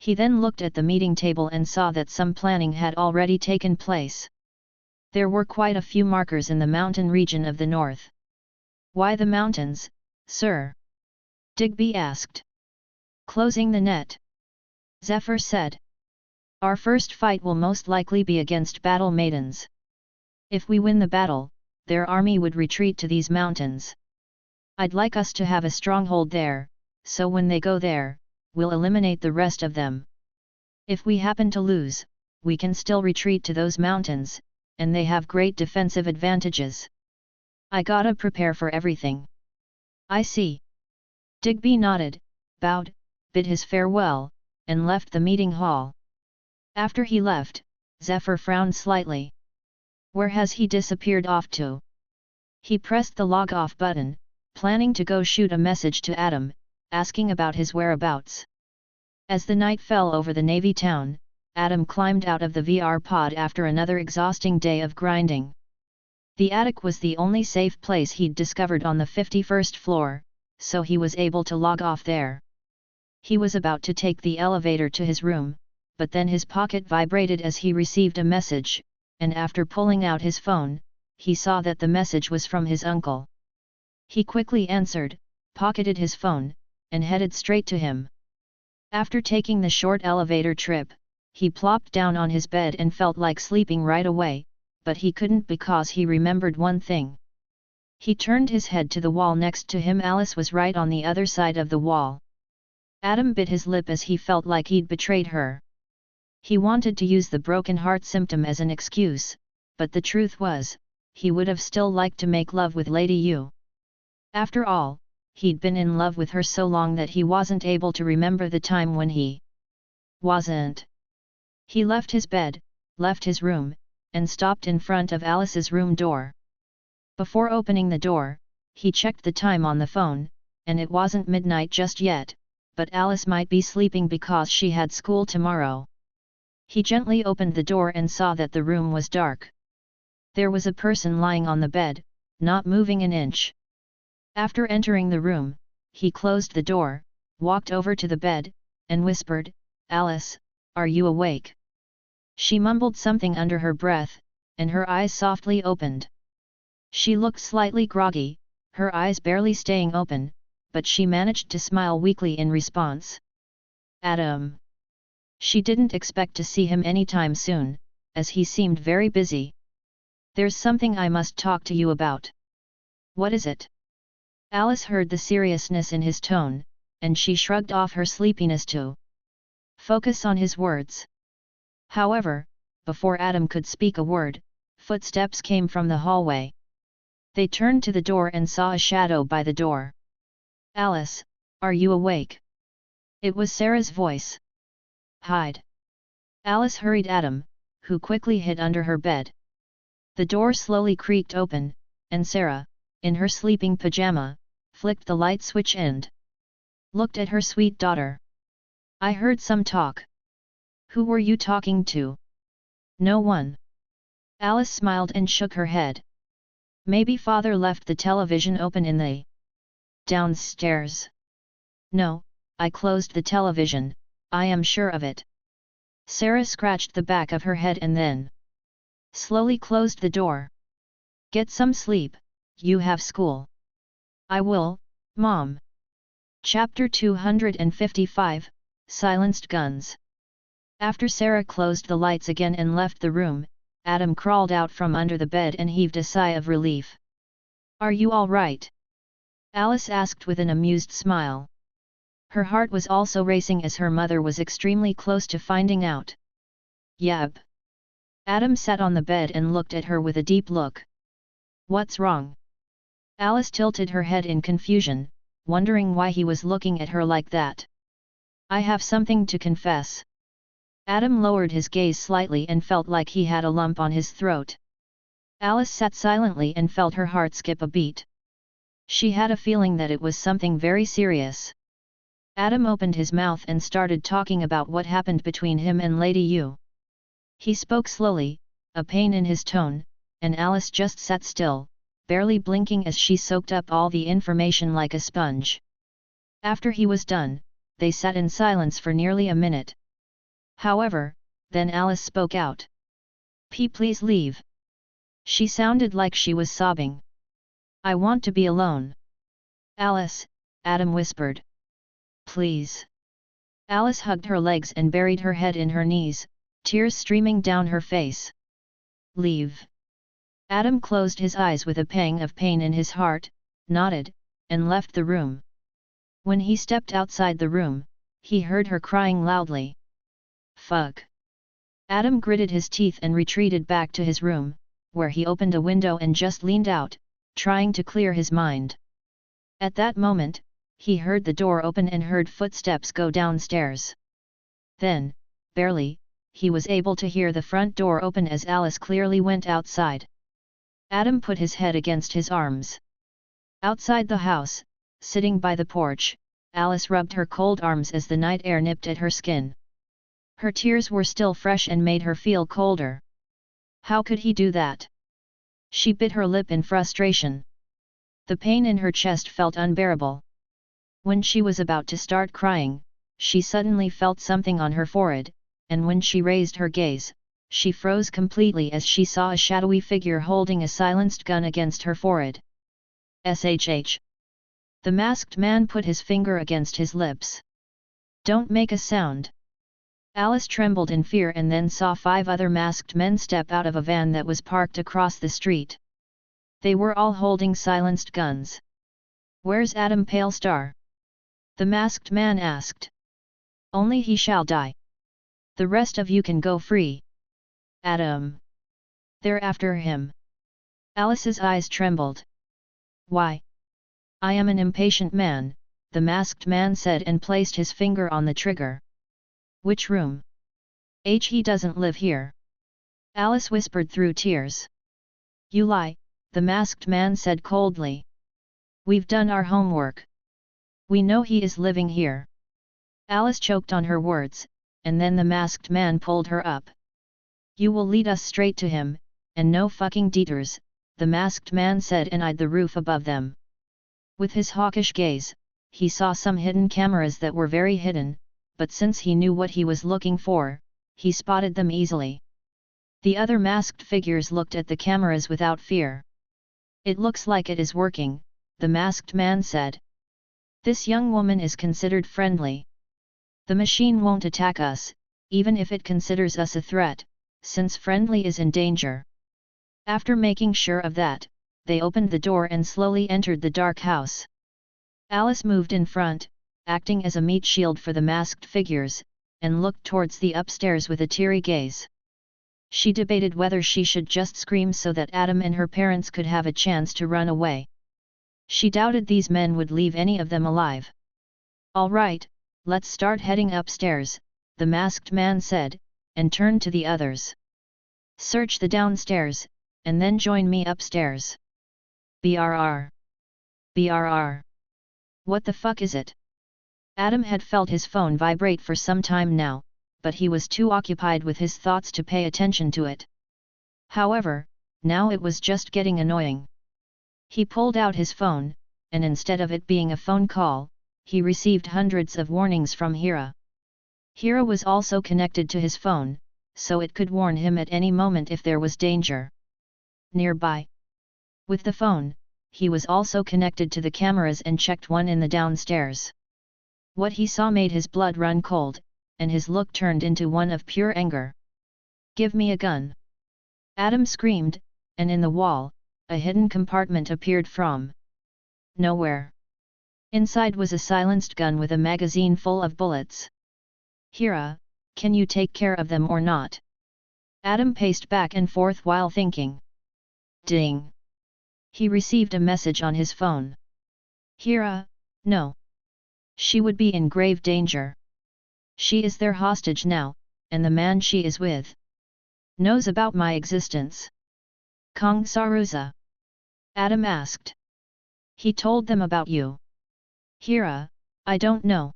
He then looked at the meeting table and saw that some planning had already taken place. There were quite a few markers in the mountain region of the north. Why the mountains, sir? Digby asked. Closing the net. Zephyr said. Our first fight will most likely be against battle maidens. If we win the battle, their army would retreat to these mountains. I'd like us to have a stronghold there, so when they go there, we'll eliminate the rest of them. If we happen to lose, we can still retreat to those mountains, and they have great defensive advantages. I gotta prepare for everything. I see. Digby nodded, bowed, bid his farewell, and left the meeting hall. After he left, Zephyr frowned slightly. Where has he disappeared off to? He pressed the log off button, planning to go shoot a message to Adam, asking about his whereabouts. As the night fell over the Navy town, Adam climbed out of the VR pod after another exhausting day of grinding. The attic was the only safe place he'd discovered on the 51st floor, so he was able to log off there. He was about to take the elevator to his room, but then his pocket vibrated as he received a message, and after pulling out his phone, he saw that the message was from his uncle. He quickly answered, pocketed his phone, and headed straight to him. After taking the short elevator trip, he plopped down on his bed and felt like sleeping right away, but he couldn't because he remembered one thing. He turned his head to the wall next to him. Alice was right on the other side of the wall. Adam bit his lip as he felt like he'd betrayed her. He wanted to use the broken heart symptom as an excuse, but the truth was, he would have still liked to make love with Lady Yu. After all, he'd been in love with her so long that he wasn't able to remember the time when he wasn't. He left his bed, left his room, and stopped in front of Alice's room door. Before opening the door, he checked the time on the phone, and it wasn't midnight just yet, but Alice might be sleeping because she had school tomorrow. He gently opened the door and saw that the room was dark. There was a person lying on the bed, not moving an inch. After entering the room, he closed the door, walked over to the bed, and whispered, "Alice, are you awake?" She mumbled something under her breath, and her eyes softly opened. She looked slightly groggy, her eyes barely staying open, but she managed to smile weakly in response. Adam. She didn't expect to see him anytime soon, as he seemed very busy. There's something I must talk to you about. What is it? Alice heard the seriousness in his tone, and she shrugged off her sleepiness to focus on his words. However, before Adam could speak a word, footsteps came from the hallway. They turned to the door and saw a shadow by the door. Alice, are you awake? It was Sarah's voice. Hide. Alice hurried Adam, who quickly hid under her bed. The door slowly creaked open, and Sarah, in her sleeping pajama, flicked the light switch and looked at her sweet daughter. I heard some talk. Who were you talking to? No one. Alice smiled and shook her head. Maybe father left the television open in the downstairs. No, I closed the television, I am sure of it. Sarah scratched the back of her head and then slowly closed the door. Get some sleep, you have school. I will, Mom. Chapter 255, Silenced Guns. After Sarah closed the lights again and left the room, Adam crawled out from under the bed and heaved a sigh of relief. Are you all right? Alice asked with an amused smile. Her heart was also racing as her mother was extremely close to finding out. Yep. Adam sat on the bed and looked at her with a deep look. What's wrong? Alice tilted her head in confusion, wondering why he was looking at her like that. I have something to confess. Adam lowered his gaze slightly and felt like he had a lump on his throat. Alice sat silently and felt her heart skip a beat. She had a feeling that it was something very serious. Adam opened his mouth and started talking about what happened between him and Lady Yu. He spoke slowly, a pain in his tone, and Alice just sat still, barely blinking as she soaked up all the information like a sponge. After he was done, they sat in silence for nearly a minute. However, then Alice spoke out. Please leave. She sounded like she was sobbing. I want to be alone. Alice, Adam whispered. Please. Alice hugged her legs and buried her head in her knees, tears streaming down her face. Leave. Adam closed his eyes with a pang of pain in his heart, nodded, and left the room. When he stepped outside the room, he heard her crying loudly. Fuck. Adam gritted his teeth and retreated back to his room, where he opened a window and just leaned out, trying to clear his mind. At that moment, he heard the door open and heard footsteps go downstairs. Then, barely, he was able to hear the front door open as Alice clearly went outside. Adam put his head against his arms. Outside the house, sitting by the porch, Alice rubbed her cold arms as the night air nipped at her skin. Her tears were still fresh and made her feel colder. How could he do that? She bit her lip in frustration. The pain in her chest felt unbearable. When she was about to start crying, she suddenly felt something on her forehead, and when she raised her gaze, she froze completely as she saw a shadowy figure holding a silenced gun against her forehead. SHH. The masked man put his finger against his lips. Don't make a sound. Alice trembled in fear and then saw 5 other masked men step out of a van that was parked across the street. They were all holding silenced guns. Where's Adam Palestar? The masked man asked. Only he shall die. The rest of you can go free. Adam. They're after him. Alice's eyes trembled. Why? I am an impatient man, the masked man said and placed his finger on the trigger. Which room? He doesn't live here. Alice whispered through tears. You lie, the masked man said coldly. We've done our homework. We know he is living here. Alice choked on her words, and then the masked man pulled her up. You will lead us straight to him, and no fucking detours, the masked man said and eyed the roof above them. With his hawkish gaze, he saw some hidden cameras that were very hidden, but since he knew what he was looking for, he spotted them easily. The other masked figures looked at the cameras without fear. "It looks like it is working," the masked man said. "This young woman is considered friendly. The machine won't attack us, even if it considers us a threat, since friendly is in danger." After making sure of that, they opened the door and slowly entered the dark house. Alice moved in front, acting as a meat shield for the masked figures, and looked towards the upstairs with a teary gaze. She debated whether she should just scream so that Adam and her parents could have a chance to run away. She doubted these men would leave any of them alive. "All right, let's start heading upstairs," the masked man said, and turned to the others. "Search the downstairs, and then join me upstairs." "BRR. BRR. What the fuck is it?" Adam had felt his phone vibrate for some time now, but he was too occupied with his thoughts to pay attention to it. However, now it was just getting annoying. He pulled out his phone, and instead of it being a phone call, he received hundreds of warnings from Hira. Hira was also connected to his phone, so it could warn him at any moment if there was danger nearby. With the phone, he was also connected to the cameras and checked one in the downstairs. What he saw made his blood run cold, and his look turned into one of pure anger. "Give me a gun!" Adam screamed, and in the wall, a hidden compartment appeared from nowhere. Inside was a silenced gun with a magazine full of bullets. "Hira, can you take care of them or not?" Adam paced back and forth while thinking. Ding! He received a message on his phone. "Hira, no. She would be in grave danger. She is their hostage now, and the man she is with knows about my existence." "Kong Saruza?" Adam asked. "He told them about you." "Hira, I don't know.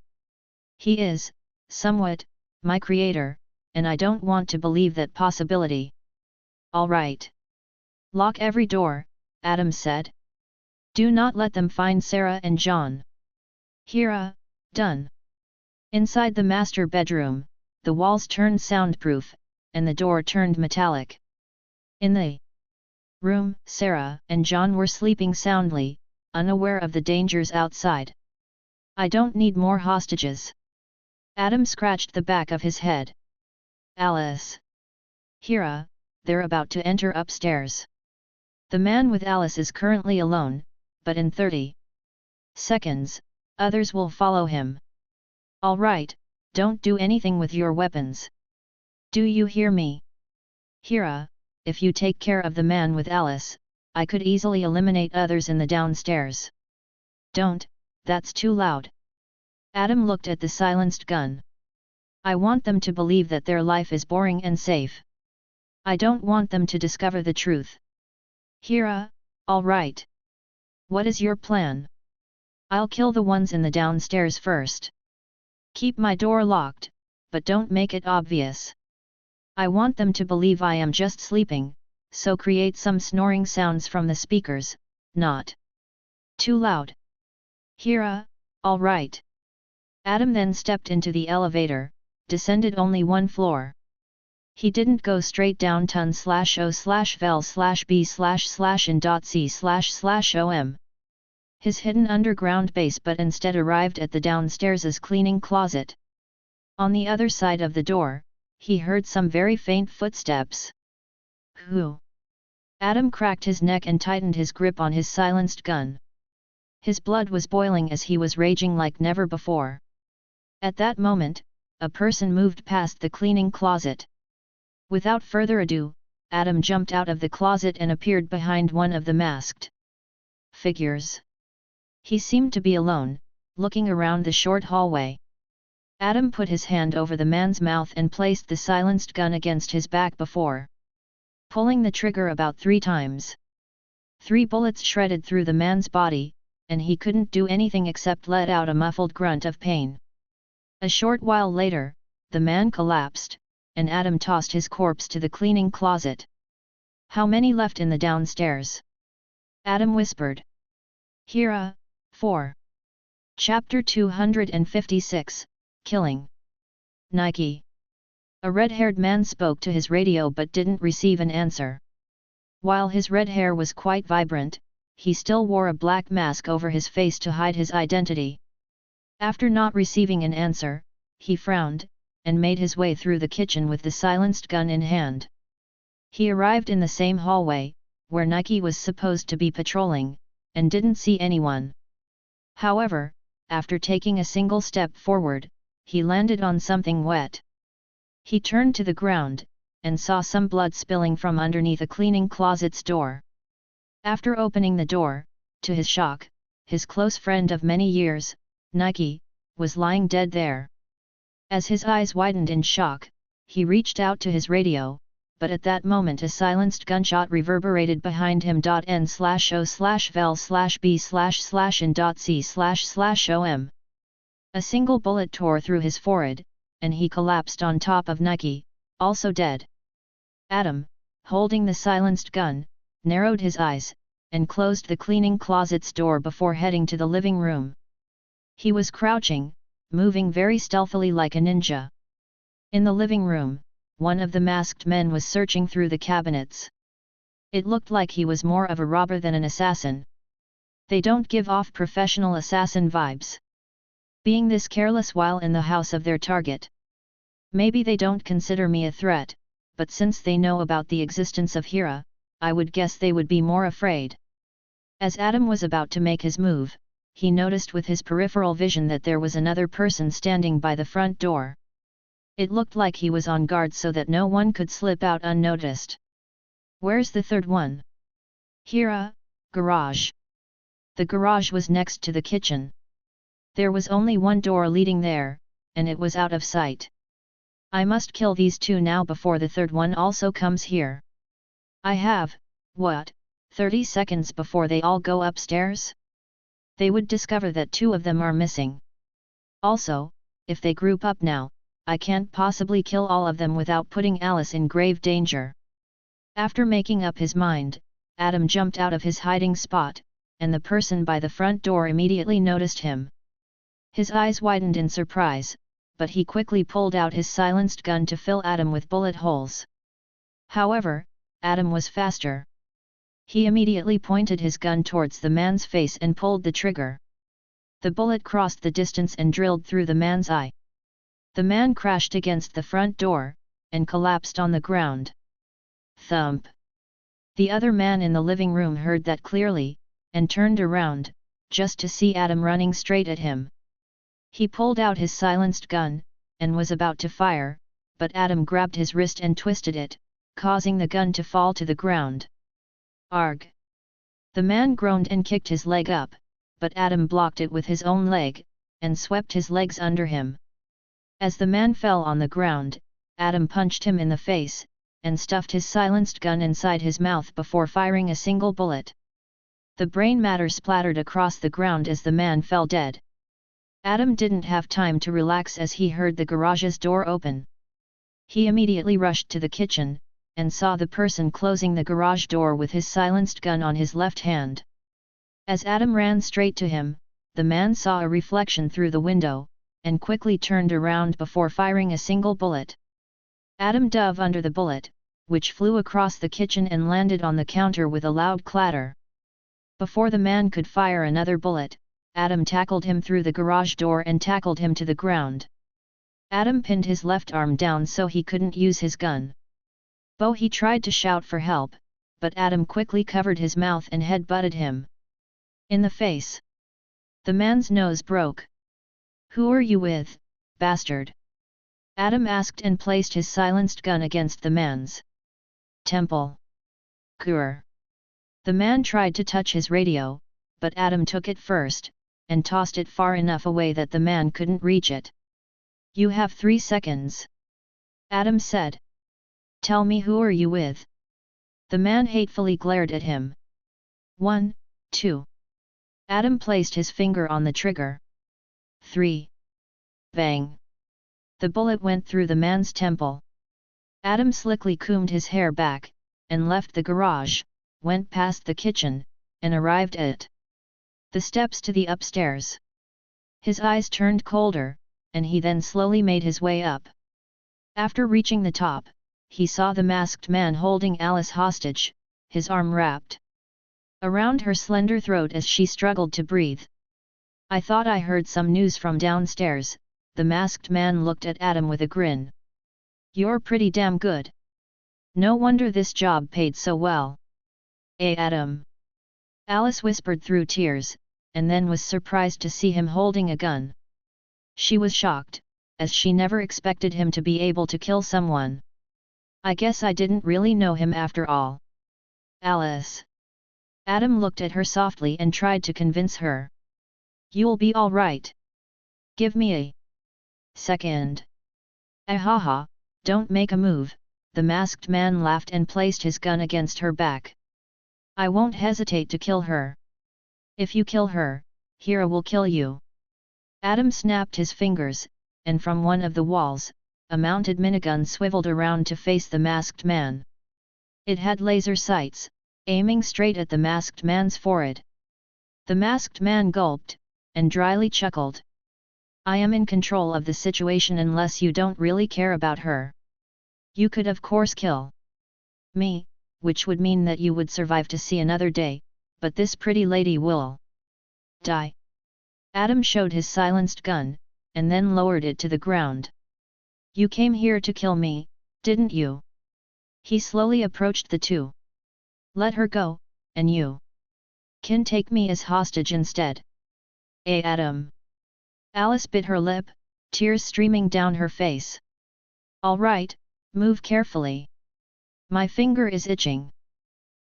He is, somewhat, my creator, and I don't want to believe that possibility." "All right. Lock every door," Adam said. "Do not let them find Sarah and John." "Hira, done." Inside the master bedroom, the walls turned soundproof, and the door turned metallic. In the room, Sarah and John were sleeping soundly, unaware of the dangers outside. "I don't need more hostages." Adam scratched the back of his head. "Alice." "Hira, they're about to enter upstairs. The man with Alice is currently alone, but in 30 seconds, others will follow him." "All right, don't do anything with your weapons. Do you hear me?" "Hira, if you take care of the man with Alice, I could easily eliminate others in the downstairs." "Don't, that's too loud." Adam looked at the silenced gun. "I want them to believe that their life is boring and safe. I don't want them to discover the truth." "Hira, all right. What is your plan?" "I'll kill the ones in the downstairs first. Keep my door locked, but don't make it obvious. I want them to believe I am just sleeping, so create some snoring sounds from the speakers, not too loud." "Hira, all right." Adam then stepped into the elevator, descended only one floor. He didn't go straight down ton/o/vel/b/in.c//om. His hidden underground base, but instead arrived at the downstairs' cleaning closet. On the other side of the door, he heard some very faint footsteps. "Who?" Adam cracked his neck and tightened his grip on his silenced gun. His blood was boiling as he was raging like never before. At that moment, a person moved past the cleaning closet. Without further ado, Adam jumped out of the closet and appeared behind one of the masked figures. He seemed to be alone, looking around the short hallway. Adam put his hand over the man's mouth and placed the silenced gun against his back before pulling the trigger about 3 times. 3 bullets shredded through the man's body, and he couldn't do anything except let out a muffled grunt of pain. A short while later, the man collapsed, and Adam tossed his corpse to the cleaning closet. "How many left in the downstairs?" Adam whispered. "Hira, 4. Chapter 256, Killing. Nike. A red-haired man spoke to his radio but didn't receive an answer. While his red hair was quite vibrant, he still wore a black mask over his face to hide his identity. After not receiving an answer, he frowned, and made his way through the kitchen with the silenced gun in hand. He arrived in the same hallway, where Nike was supposed to be patrolling, and didn't see anyone. However, after taking a single step forward, he landed on something wet. He turned to the ground, and saw some blood spilling from underneath a cleaning closet's door. After opening the door, to his shock, his close friend of many years, Nike, was lying dead there. As his eyes widened in shock, he reached out to his radio, but at that moment a silenced gunshot reverberated behind him. N/O/vel/B//in.C//om. A single bullet tore through his forehead, and he collapsed on top of Nike, also dead. Adam, holding the silenced gun, narrowed his eyes, and closed the cleaning closet's door before heading to the living room. He was crouching, moving very stealthily like a ninja. In the living room, one of the masked men was searching through the cabinets. It looked like he was more of a robber than an assassin. They don't give off professional assassin vibes. Being this careless while in the house of their target. Maybe they don't consider me a threat, but since they know about the existence of Hira, I would guess they would be more afraid. As Adam was about to make his move, he noticed with his peripheral vision that there was another person standing by the front door. It looked like he was on guard so that no one could slip out unnoticed. Where's the third one? Hira, garage. The garage was next to the kitchen. There was only one door leading there, and it was out of sight. I must kill these two now before the third one also comes here. I have, 30 seconds before they all go upstairs? They would discover that two of them are missing. Also, if they group up now, I can't possibly kill all of them without putting Alice in grave danger. After making up his mind, Adam jumped out of his hiding spot, and the person by the front door immediately noticed him. His eyes widened in surprise, but he quickly pulled out his silenced gun to fill Adam with bullet holes. However, Adam was faster. He immediately pointed his gun towards the man's face and pulled the trigger. The bullet crossed the distance and drilled through the man's eye. The man crashed against the front door, and collapsed on the ground. Thump! The other man in the living room heard that clearly, and turned around, just to see Adam running straight at him. He pulled out his silenced gun, and was about to fire, but Adam grabbed his wrist and twisted it, causing the gun to fall to the ground. Arg! The man groaned and kicked his leg up, but Adam blocked it with his own leg, and swept his legs under him. As the man fell on the ground, Adam punched him in the face, and stuffed his silenced gun inside his mouth before firing a single bullet. The brain matter splattered across the ground as the man fell dead. Adam didn't have time to relax as he heard the garage's door open. He immediately rushed to the kitchen, and saw the person closing the garage door with his silenced gun on his left hand. As Adam ran straight to him, the man saw a reflection through the window, and quickly turned around before firing a single bullet. Adam dove under the bullet, which flew across the kitchen and landed on the counter with a loud clatter. Before the man could fire another bullet, Adam tackled him through the garage door and tackled him to the ground. Adam pinned his left arm down so he couldn't use his gun. He tried to shout for help, but Adam quickly covered his mouth and head-butted him in the face. The man's nose broke. "Who are you with, bastard?" Adam asked and placed his silenced gun against the man's temple. "Kur." The man tried to touch his radio, but Adam took it first, and tossed it far enough away that the man couldn't reach it. "You have 3 seconds. Adam said. "Tell me who are you with?" The man hatefully glared at him. 1, 2. Adam placed his finger on the trigger. 3. Bang! The bullet went through the man's temple. Adam slickly combed his hair back, and left the garage, went past the kitchen, and arrived at the steps to the upstairs. His eyes turned colder, and he then slowly made his way up. After reaching the top, he saw the masked man holding Alice hostage, his arm wrapped around her slender throat as she struggled to breathe. "I thought I heard some news from downstairs." The masked man looked at Adam with a grin. "You're pretty damn good. No wonder this job paid so well." Adam," Alice whispered through tears, and then was surprised to see him holding a gun. She was shocked, as she never expected him to be able to kill someone. "I guess I didn't really know him after all." "Alice." Adam looked at her softly and tried to convince her. "You'll be all right. Give me a second." "Ahaha, don't make a move," the masked man laughed and placed his gun against her back. "I won't hesitate to kill her. If you kill her, Hera will kill you." Adam snapped his fingers, and from one of the walls, a mounted minigun swiveled around to face the masked man. It had laser sights, aiming straight at the masked man's forehead. The masked man gulped, and dryly chuckled. "I am in control of the situation unless you don't really care about her. You could of course kill me, which would mean that you would survive to see another day, but this pretty lady will die." Adam showed his silenced gun, and then lowered it to the ground. "You came here to kill me, didn't you?" He slowly approached the two. "Let her go, and you can take me as hostage instead." Adam." Alice bit her lip, tears streaming down her face. "All right, move carefully. My finger is itching,"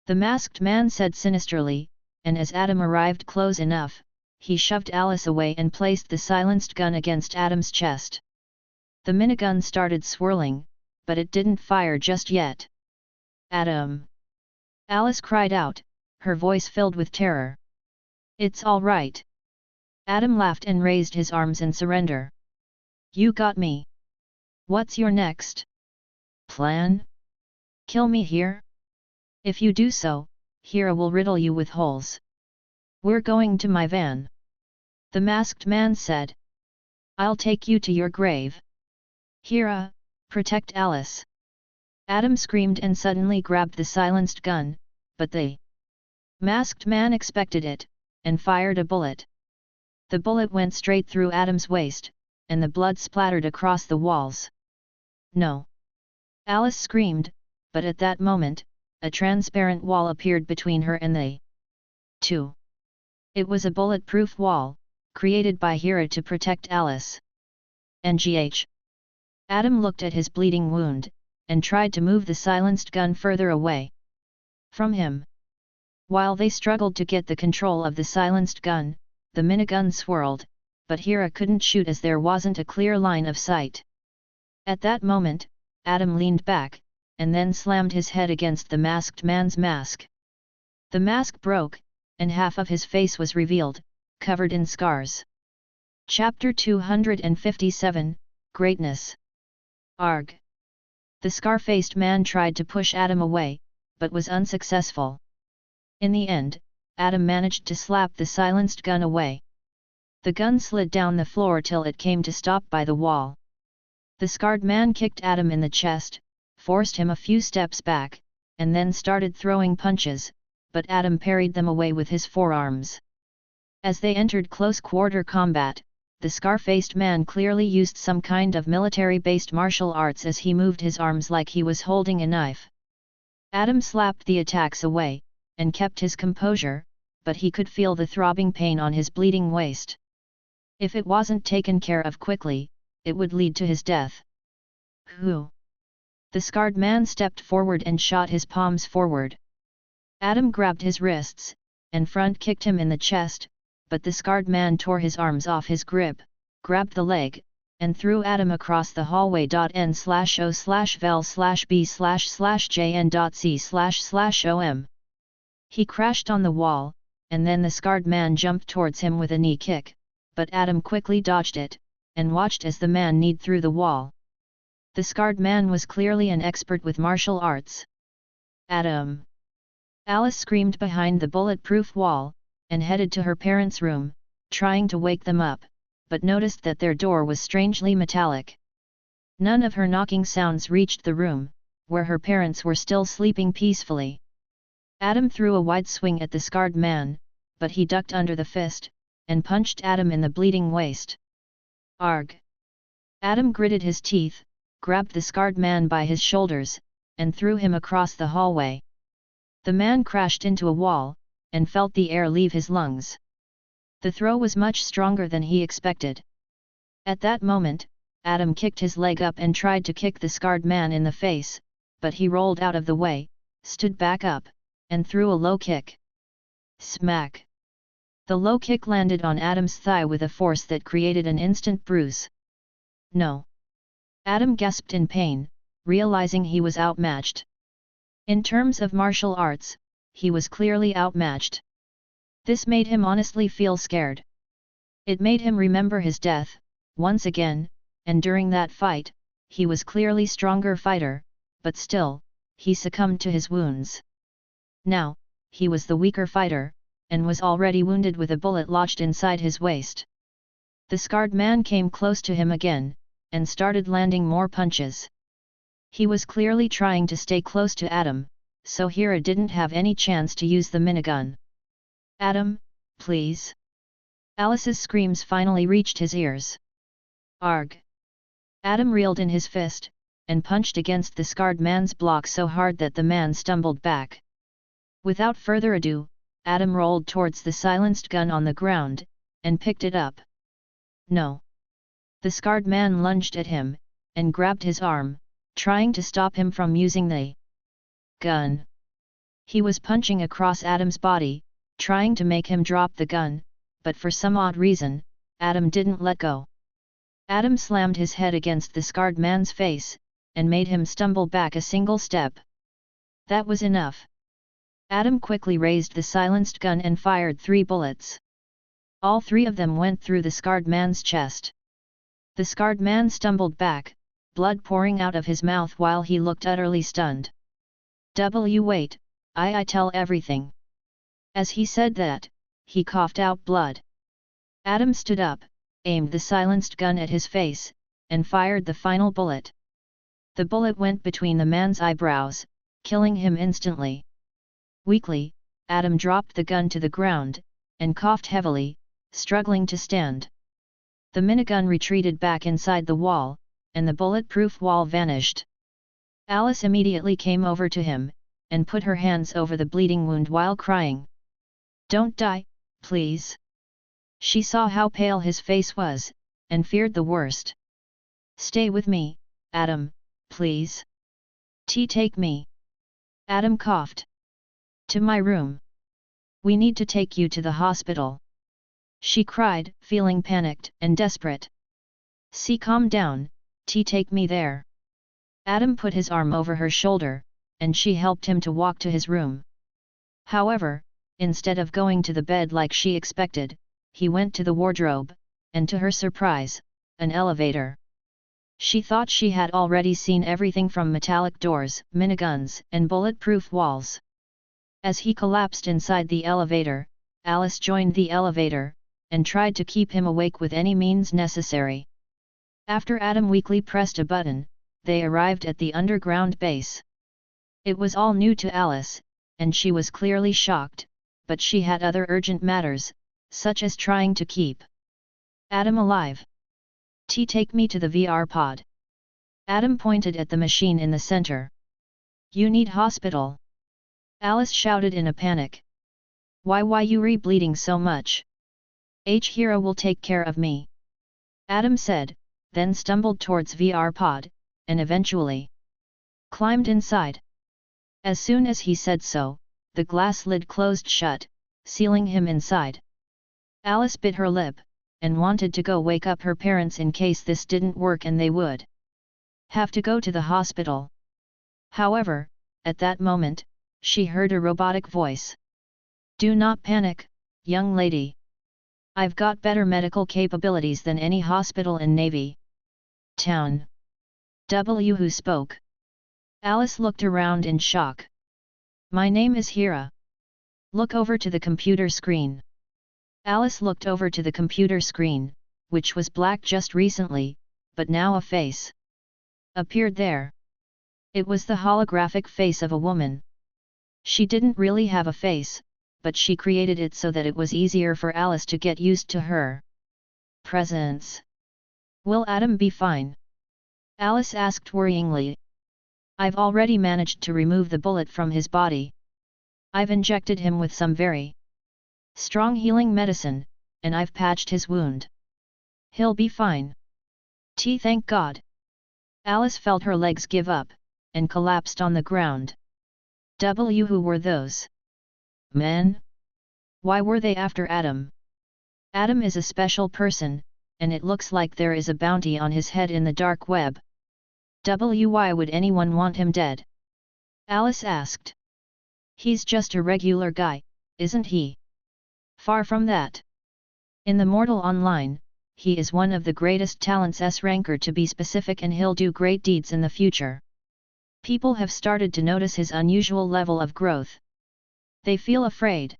the masked man said sinisterly, and as Adam arrived close enough, he shoved Alice away and placed the silenced gun against Adam's chest. The minigun started swirling, but it didn't fire just yet. "Adam!" Alice cried out, her voice filled with terror. "It's all right." Adam laughed and raised his arms in surrender. "You got me. What's your next plan? Kill me here? If you do so, Hera will riddle you with holes." "We're going to my van," the masked man said. "I'll take you to your grave." "Hera, protect Alice!" Adam screamed and suddenly grabbed the silenced gun, but the masked man expected it, and fired a bullet. The bullet went straight through Adam's waist, and the blood splattered across the walls. "No!" Alice screamed, but at that moment, a transparent wall appeared between her and the two. It was a bulletproof wall, created by Hera to protect Alice. "NGH." Adam looked at his bleeding wound, and tried to move the silenced gun further away from him. While they struggled to get the control of the silenced gun, the minigun swirled, but Hera couldn't shoot as there wasn't a clear line of sight. At that moment, Adam leaned back, and then slammed his head against the masked man's mask. The mask broke, and half of his face was revealed, covered in scars. Chapter 257, Greatness. Arg! The scar-faced man tried to push Adam away, but was unsuccessful. In the end, Adam managed to slap the silenced gun away. The gun slid down the floor till it came to stop by the wall. The scarred man kicked Adam in the chest, forced him a few steps back, and then started throwing punches, but Adam parried them away with his forearms. As they entered close-quarter combat, the scar-faced man clearly used some kind of military-based martial arts as he moved his arms like he was holding a knife. Adam slapped the attacks away, and kept his composure, but he could feel the throbbing pain on his bleeding waist. If it wasn't taken care of quickly, it would lead to his death. "Who?" The scarred man stepped forward and shot his palms forward. Adam grabbed his wrists, and front-kicked him in the chest, but the scarred man tore his arms off his grip, grabbed the leg, and threw Adam across the hallway. N/O/vel/B/jn.C//om. He crashed on the wall, and then the scarred man jumped towards him with a knee kick, but Adam quickly dodged it, and watched as the man kneed through the wall. The scarred man was clearly an expert with martial arts. "Adam!" Alice screamed behind the bulletproof wall, and headed to her parents' room, trying to wake them up, but noticed that their door was strangely metallic. None of her knocking sounds reached the room, where her parents were still sleeping peacefully. Adam threw a wide swing at the scarred man, but he ducked under the fist, and punched Adam in the bleeding waist. Arg! Adam gritted his teeth, grabbed the scarred man by his shoulders, and threw him across the hallway. The man crashed into a wall, and felt the air leave his lungs. The throw was much stronger than he expected. At that moment, Adam kicked his leg up and tried to kick the scarred man in the face, but he rolled out of the way, stood back up, and threw a low kick. Smack! The low kick landed on Adam's thigh with a force that created an instant bruise. No! Adam gasped in pain, realizing he was outmatched. In terms of martial arts, he was clearly outmatched. This made him honestly feel scared. It made him remember his death, once again, and during that fight, he was clearly stronger fighter, but still, he succumbed to his wounds. Now, he was the weaker fighter, and was already wounded with a bullet lodged inside his waist. The scarred man came close to him again, and started landing more punches. He was clearly trying to stay close to Adam, so Hira didn't have any chance to use the minigun. Adam, please! Alice's screams finally reached his ears. Arg! Adam reeled in his fist, and punched against the scarred man's block so hard that the man stumbled back. Without further ado, Adam rolled towards the silenced gun on the ground, and picked it up. No! The scarred man lunged at him, and grabbed his arm, trying to stop him from using the gun. He was punching across Adam's body, trying to make him drop the gun, but for some odd reason, Adam didn't let go. Adam slammed his head against the scarred man's face, and made him stumble back a single step. That was enough. Adam quickly raised the silenced gun and fired 3 bullets. All 3 of them went through the scarred man's chest. The scarred man stumbled back, blood pouring out of his mouth while he looked utterly stunned. Wait, I tell everything. As he said that, he coughed out blood. Adam stood up, aimed the silenced gun at his face, and fired the final bullet. The bullet went between the man's eyebrows, killing him instantly. Weakly, Adam dropped the gun to the ground, and coughed heavily, struggling to stand. The minigun retreated back inside the wall, and the bulletproof wall vanished. Alice immediately came over to him, and put her hands over the bleeding wound while crying. Don't die, please. She saw how pale his face was, and feared the worst. Stay with me, Adam, please. Take me. Adam coughed. To my room. We need to take you to the hospital. She cried, feeling panicked and desperate. Calm down, take me there. Adam put his arm over her shoulder, and she helped him to walk to his room. However, instead of going to the bed like she expected, he went to the wardrobe, and to her surprise, an elevator. She thought she had already seen everything from metallic doors, miniguns, and bulletproof walls. As he collapsed inside the elevator, Alice joined the elevator, and tried to keep him awake with any means necessary. After Adam weakly pressed a button, they arrived at the underground base. It was all new to Alice, and she was clearly shocked, but she had other urgent matters, such as trying to keep Adam alive. Take me to the VR pod. Adam pointed at the machine in the center. You need hospital. Alice shouted in a panic. Why you bleeding so much? Hero will take care of me. Adam said, then stumbled towards VR pod, and eventually climbed inside. As soon as he said so, the glass lid closed shut, sealing him inside. Alice bit her lip, and wanted to go wake up her parents in case this didn't work and they would have to go to the hospital. However, at that moment, she heard a robotic voice. Do not panic, young lady. I've got better medical capabilities than any hospital in Navy Town. Who spoke? Alice looked around in shock. My name is Hira. Look over to the computer screen. Alice looked over to the computer screen, which was black just recently, but now a face appeared there. It was the holographic face of a woman. She didn't really have a face, but she created it so that it was easier for Alice to get used to her presence. Will Adam be fine? Alice asked worryingly. I've already managed to remove the bullet from his body. I've injected him with some very strong healing medicine, and I've patched his wound. He'll be fine. Thank God. Alice felt her legs give up, and collapsed on the ground. Who were those men? Why were they after Adam? Adam is a special person, and it looks like there is a bounty on his head in the dark web. Why would anyone want him dead? Alice asked. He's just a regular guy, isn't he? Far from that. In the Mortal Online, he is one of the greatest talents S-ranker to be specific, and he'll do great deeds in the future. People have started to notice his unusual level of growth. They feel afraid.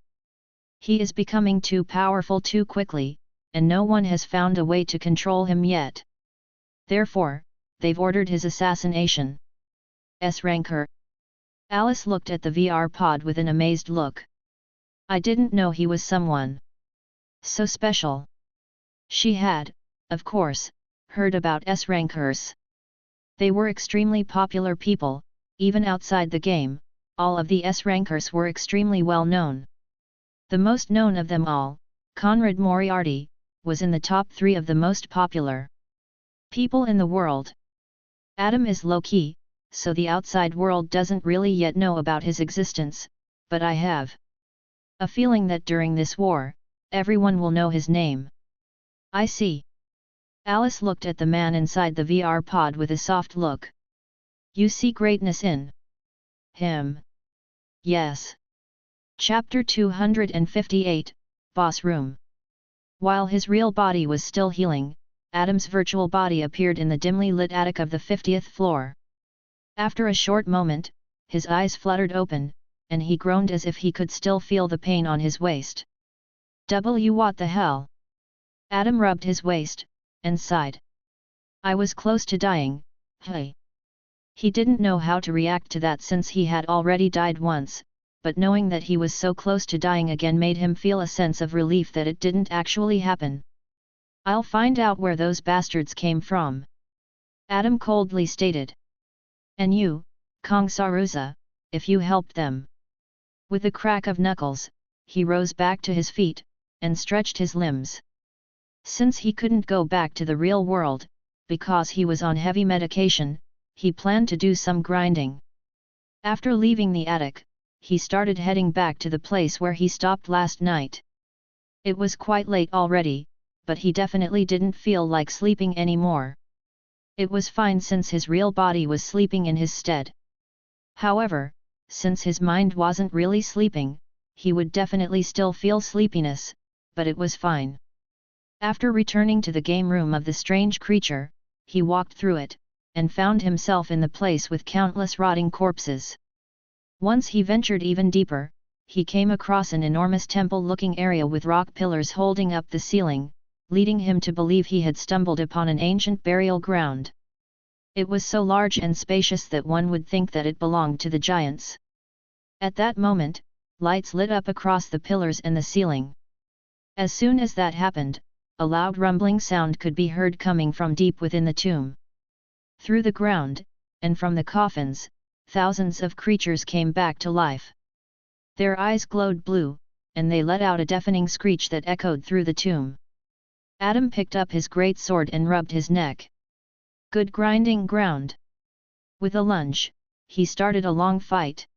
He is becoming too powerful too quickly, and no one has found a way to control him yet. Therefore, they've ordered his assassination. S-ranker. Alice looked at the VR pod with an amazed look. I didn't know he was someone so special. She had, of course, heard about S-rankers. They were extremely popular people, even outside the game. All of the S-rankers were extremely well known. The most known of them all, Conrad Moriarty, was in the top 3 of the most popular people in the world. Adam is low-key, so the outside world doesn't really yet know about his existence, but I have a feeling that during this war, everyone will know his name. I see. Alice looked at the man inside the VR pod with a soft look. You see greatness in him. Yes. Chapter 258, Boss Room. While his real body was still healing, Adam's virtual body appeared in the dimly lit attic of the 50th floor. After a short moment, his eyes fluttered open, and he groaned as if he could still feel the pain on his waist. What the hell? Adam rubbed his waist, and sighed. I was close to dying, hey. He didn't know how to react to that since he had already died once, but knowing that he was so close to dying again made him feel a sense of relief that it didn't actually happen. I'll find out where those bastards came from. Adam coldly stated. And you, Kong Saruza, if you helped them. With a crack of knuckles, he rose back to his feet, and stretched his limbs. Since he couldn't go back to the real world, because he was on heavy medication, he planned to do some grinding. After leaving the attic, he started heading back to the place where he stopped last night. It was quite late already, but he definitely didn't feel like sleeping anymore. It was fine since his real body was sleeping in his stead. However, since his mind wasn't really sleeping, he would definitely still feel sleepiness, but it was fine. After returning to the game room of the strange creature, he walked through it, and found himself in the place with countless rotting corpses. Once he ventured even deeper, he came across an enormous temple-looking area with rock pillars holding up the ceiling, leading him to believe he had stumbled upon an ancient burial ground. It was so large and spacious that one would think that it belonged to the giants. At that moment, lights lit up across the pillars and the ceiling. As soon as that happened, a loud rumbling sound could be heard coming from deep within the tomb. Through the ground, and from the coffins, thousands of creatures came back to life. Their eyes glowed blue, and they let out a deafening screech that echoed through the tomb. Adam picked up his great sword and rubbed his neck. Good grinding ground. With a lunge, he started a long fight.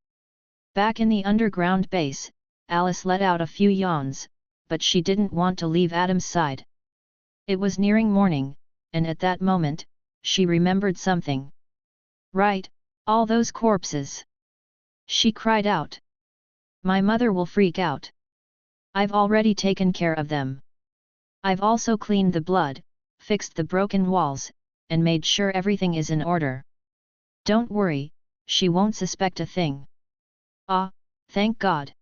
Back in the underground base, Alice let out a few yawns, but she didn't want to leave Adam's side. It was nearing morning, and at that moment, she remembered something. Right, all those corpses. She cried out. My mother will freak out. I've already taken care of them. I've also cleaned the blood, fixed the broken walls, and made sure everything is in order. Don't worry, she won't suspect a thing. Ah, thank God.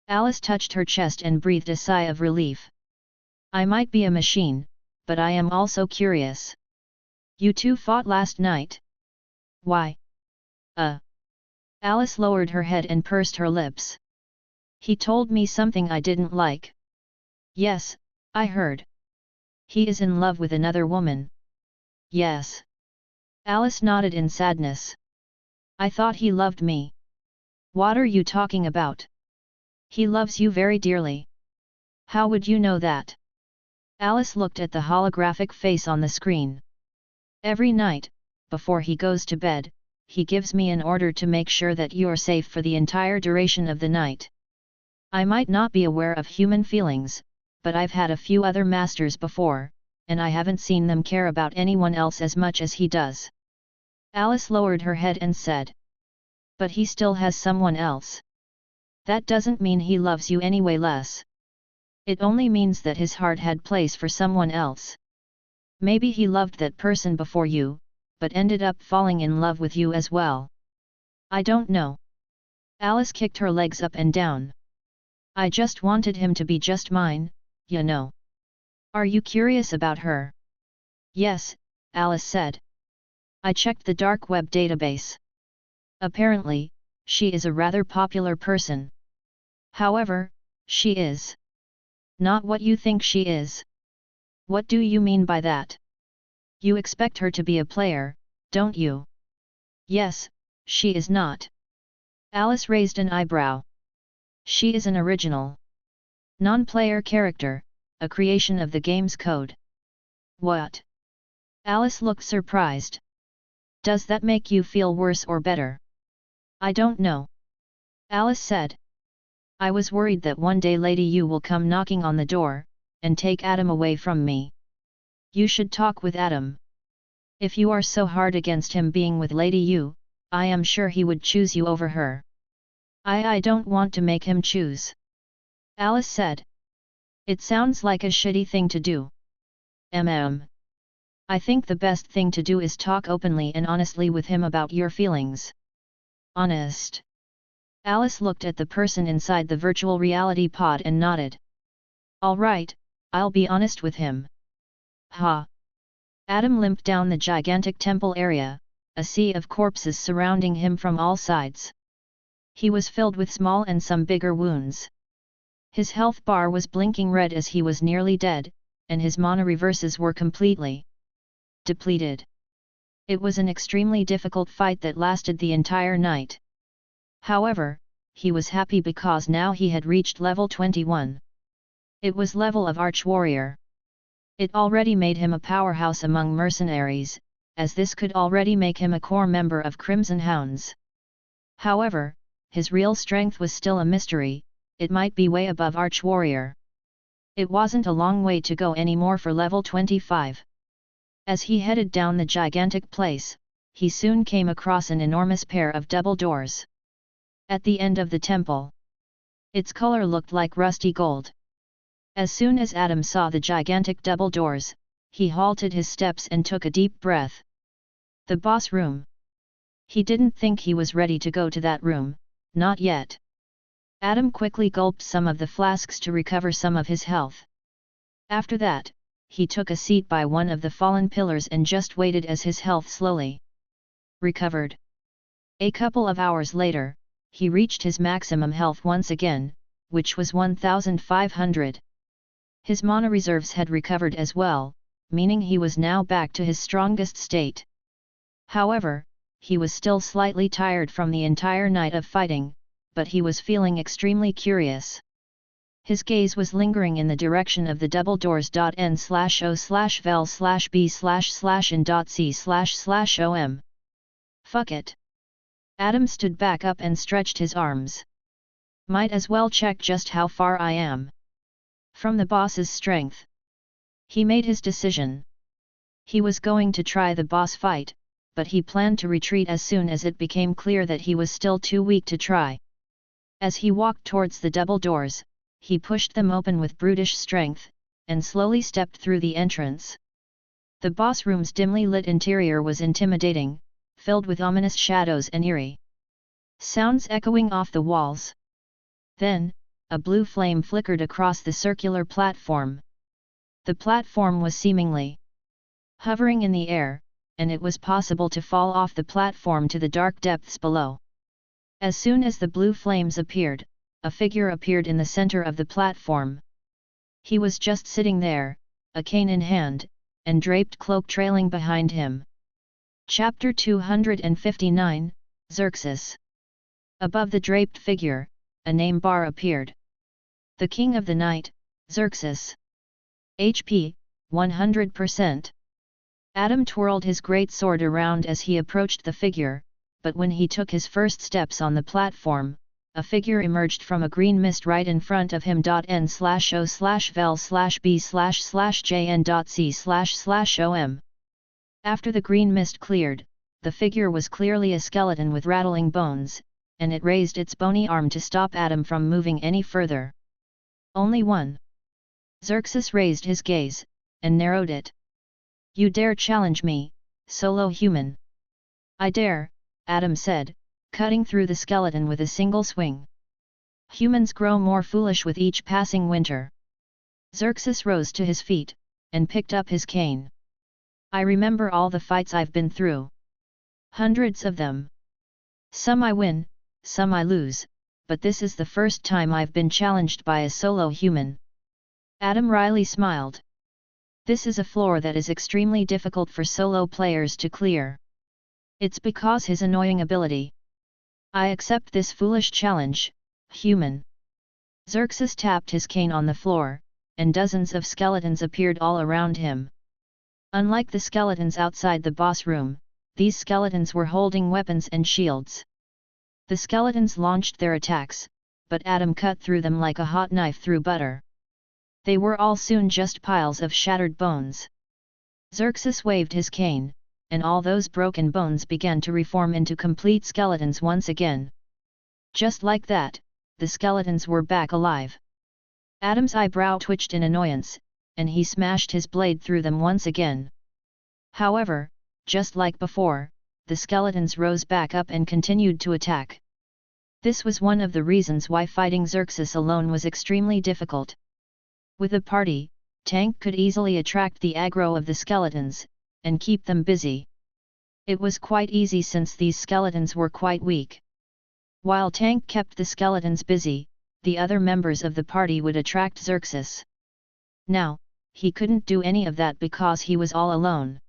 Alice touched her chest and breathed a sigh of relief. I might be a machine, but I am also curious. You two fought last night. Why? Alice lowered her head and pursed her lips. He told me something I didn't like. Yes, I heard. He is in love with another woman. Yes. Alice nodded in sadness. I thought he loved me. What are you talking about? He loves you very dearly. How would you know that? Alice looked at the holographic face on the screen. Every night, before he goes to bed, he gives me an order to make sure that you're safe for the entire duration of the night. I might not be aware of human feelings, but I've had a few other masters before, and I haven't seen them care about anyone else as much as he does. Alice lowered her head and said. But he still has someone else. That doesn't mean he loves you any way less. It only means that his heart had place for someone else. Maybe he loved that person before you, but ended up falling in love with you as well. I don't know. Alice kicked her legs up and down. I just wanted him to be just mine, you know. Are you curious about her? Yes, Alice said. I checked the dark web database. Apparently, she is a rather popular person. However, she is not what you think she is. What do you mean by that? You expect her to be a player, don't you? Yes, she is not. Alice raised an eyebrow. She is an original non-player character, a creation of the game's code. What? Alice looked surprised. Does that make you feel worse or better? I don't know. Alice said. I was worried that one day Lady Yu will come knocking on the door, and take Adam away from me. You should talk with Adam. If you are so hard against him being with Lady Yu, I am sure he would choose you over her. I don't want to make him choose. Alice said. It sounds like a shitty thing to do. I think the best thing to do is talk openly and honestly with him about your feelings. Honest. Alice looked at the person inside the virtual reality pod and nodded. All right, I'll be honest with him. Ha! Adam limped down the gigantic temple area, a sea of corpses surrounding him from all sides. He was filled with small and some bigger wounds. His health bar was blinking red as he was nearly dead, and his mana reverses were completely depleted. It was an extremely difficult fight that lasted the entire night. However, he was happy because now he had reached level 21. It was level of Arch Warrior. It already made him a powerhouse among mercenaries, as this could already make him a core member of Crimson Hounds. However, his real strength was still a mystery. It might be way above Arch Warrior. It wasn't a long way to go anymore for level 25. As he headed down the gigantic place, he soon came across an enormous pair of double doors. At the end of the temple. Its color looked like rusty gold. As soon as Adam saw the gigantic double doors, he halted his steps and took a deep breath. The boss room. He didn't think he was ready to go to that room, not yet. Adam quickly gulped some of the flasks to recover some of his health. After that, he took a seat by one of the fallen pillars and just waited as his health slowly recovered. A couple of hours later, he reached his maximum health once again, which was 1500. His mana reserves had recovered as well, meaning he was now back to his strongest state. However, he was still slightly tired from the entire night of fighting, but he was feeling extremely curious. His gaze was lingering in the direction of the double doors. N/O/vel/b//in.c//om. Fuck it. Adam stood back up and stretched his arms. Might as well check just how far I am from the boss's strength. He made his decision. He was going to try the boss fight, but he planned to retreat as soon as it became clear that he was still too weak to try. As he walked towards the double doors, he pushed them open with brutish strength, and slowly stepped through the entrance. The boss room's dimly lit interior was intimidating, filled with ominous shadows and eerie sounds echoing off the walls. Then, a blue flame flickered across the circular platform. The platform was seemingly hovering in the air, and it was possible to fall off the platform to the dark depths below. As soon as the blue flames appeared, a figure appeared in the center of the platform. He was just sitting there, a cane in hand, and draped cloak trailing behind him. Chapter 259, Xerxes. Above the draped figure, a name bar appeared. The King of the Night, Xerxes. HP, 100%. Adam twirled his great sword around as he approached the figure, but when he took his first steps on the platform, a figure emerged from a green mist right in front of him. N/O/vel/b/jn.c//om. After the green mist cleared, the figure was clearly a skeleton with rattling bones, and it raised its bony arm to stop Adam from moving any further. Only one. Xerxes raised his gaze, and narrowed it. You dare challenge me, solo human? I dare, Adam said, cutting through the skeleton with a single swing. Humans grow more foolish with each passing winter. Xerxes rose to his feet, and picked up his cane. I remember all the fights I've been through. Hundreds of them. Some I win, some I lose, but this is the first time I've been challenged by a solo human. Adam wryly smiled. This is a floor that is extremely difficult for solo players to clear. It's because his annoying ability. I accept this foolish challenge, human. Xerxes tapped his cane on the floor, and dozens of skeletons appeared all around him. Unlike the skeletons outside the boss room, these skeletons were holding weapons and shields. The skeletons launched their attacks, but Adam cut through them like a hot knife through butter. They were all soon just piles of shattered bones. Xerxes waved his cane, and all those broken bones began to reform into complete skeletons once again. Just like that, the skeletons were back alive. Adam's eyebrow twitched in annoyance, and he smashed his blade through them once again. However, just like before, the skeletons rose back up and continued to attack. This was one of the reasons why fighting Xerxes alone was extremely difficult. With a party, Tank could easily attract the aggro of the skeletons, and keep them busy. It was quite easy since these skeletons were quite weak. While Tank kept the skeletons busy, the other members of the party would attract Xerxes. Now, he couldn't do any of that because he was all alone.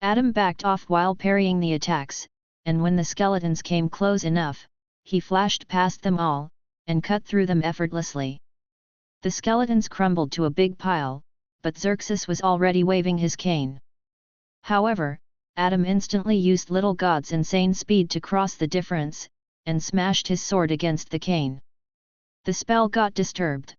Adam backed off while parrying the attacks, and when the skeletons came close enough, he flashed past them all, and cut through them effortlessly. The skeletons crumbled to a big pile, but Xerxes was already waving his cane. However, Adam instantly used Little God's insane speed to cross the difference, and smashed his sword against the cane. The spell got disturbed.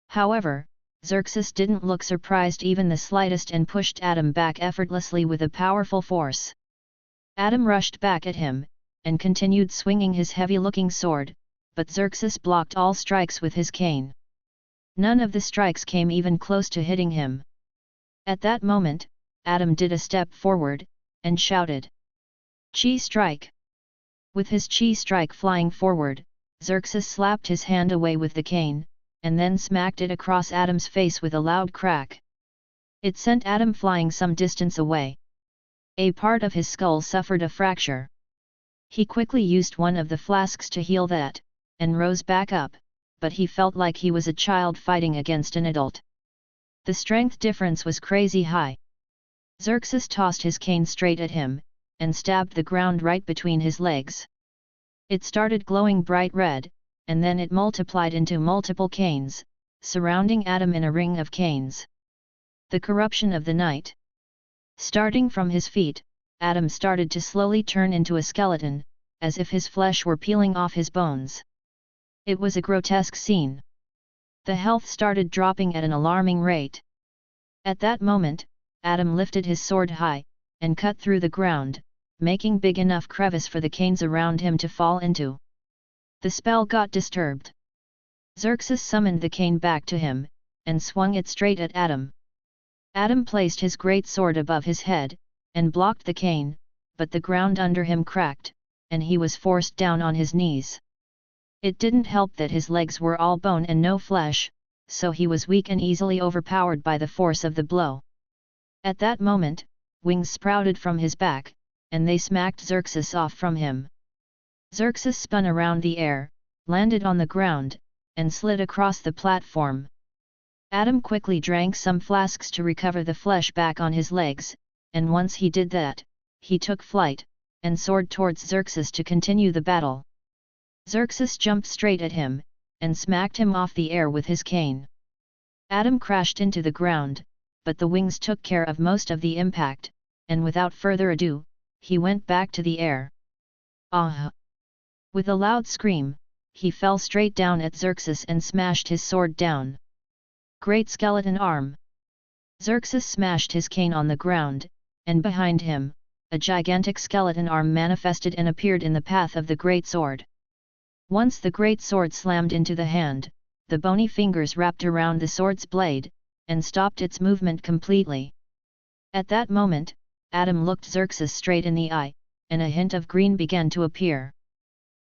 However, Xerxes didn't look surprised even the slightest and pushed Adam back effortlessly with a powerful force. Adam rushed back at him, and continued swinging his heavy-looking sword, but Xerxes blocked all strikes with his cane. None of the strikes came even close to hitting him. At that moment, Adam did a step forward, and shouted, "Chi strike!" With his chi strike flying forward, Xerxes slapped his hand away with the cane, and then smacked it across Adam's face with a loud crack. It sent Adam flying some distance away. A part of his skull suffered a fracture. He quickly used one of the flasks to heal that, and rose back up, but he felt like he was a child fighting against an adult. The strength difference was crazy high. Xerxes tossed his cane straight at him, and stabbed the ground right between his legs. It started glowing bright red, and then it multiplied into multiple canes, surrounding Adam in a ring of canes. The corruption of the night. Starting from his feet, Adam started to slowly turn into a skeleton, as if his flesh were peeling off his bones. It was a grotesque scene. The health started dropping at an alarming rate. At that moment, Adam lifted his sword high, and cut through the ground, making big enough crevice for the canes around him to fall into. The spell got disturbed. Xerxes summoned the cane back to him, and swung it straight at Adam. Adam placed his great sword above his head, and blocked the cane, but the ground under him cracked, and he was forced down on his knees. It didn't help that his legs were all bone and no flesh, so he was weak and easily overpowered by the force of the blow. At that moment, wings sprouted from his back, and they smacked Xerxes off from him. Xerxes spun around the air, landed on the ground, and slid across the platform. Adam quickly drank some flasks to recover the flesh back on his legs, and once he did that, he took flight, and soared towards Xerxes to continue the battle. Xerxes jumped straight at him, and smacked him off the air with his cane. Adam crashed into the ground, but the wings took care of most of the impact, and without further ado, he went back to the air. Ah! With a loud scream, he fell straight down at Xerxes and smashed his sword down. Great skeleton arm! Xerxes smashed his cane on the ground, and behind him, a gigantic skeleton arm manifested and appeared in the path of the great sword. Once the great sword slammed into the hand, the bony fingers wrapped around the sword's blade, and stopped its movement completely. At that moment, Adam looked Xerxes straight in the eye, and a hint of green began to appear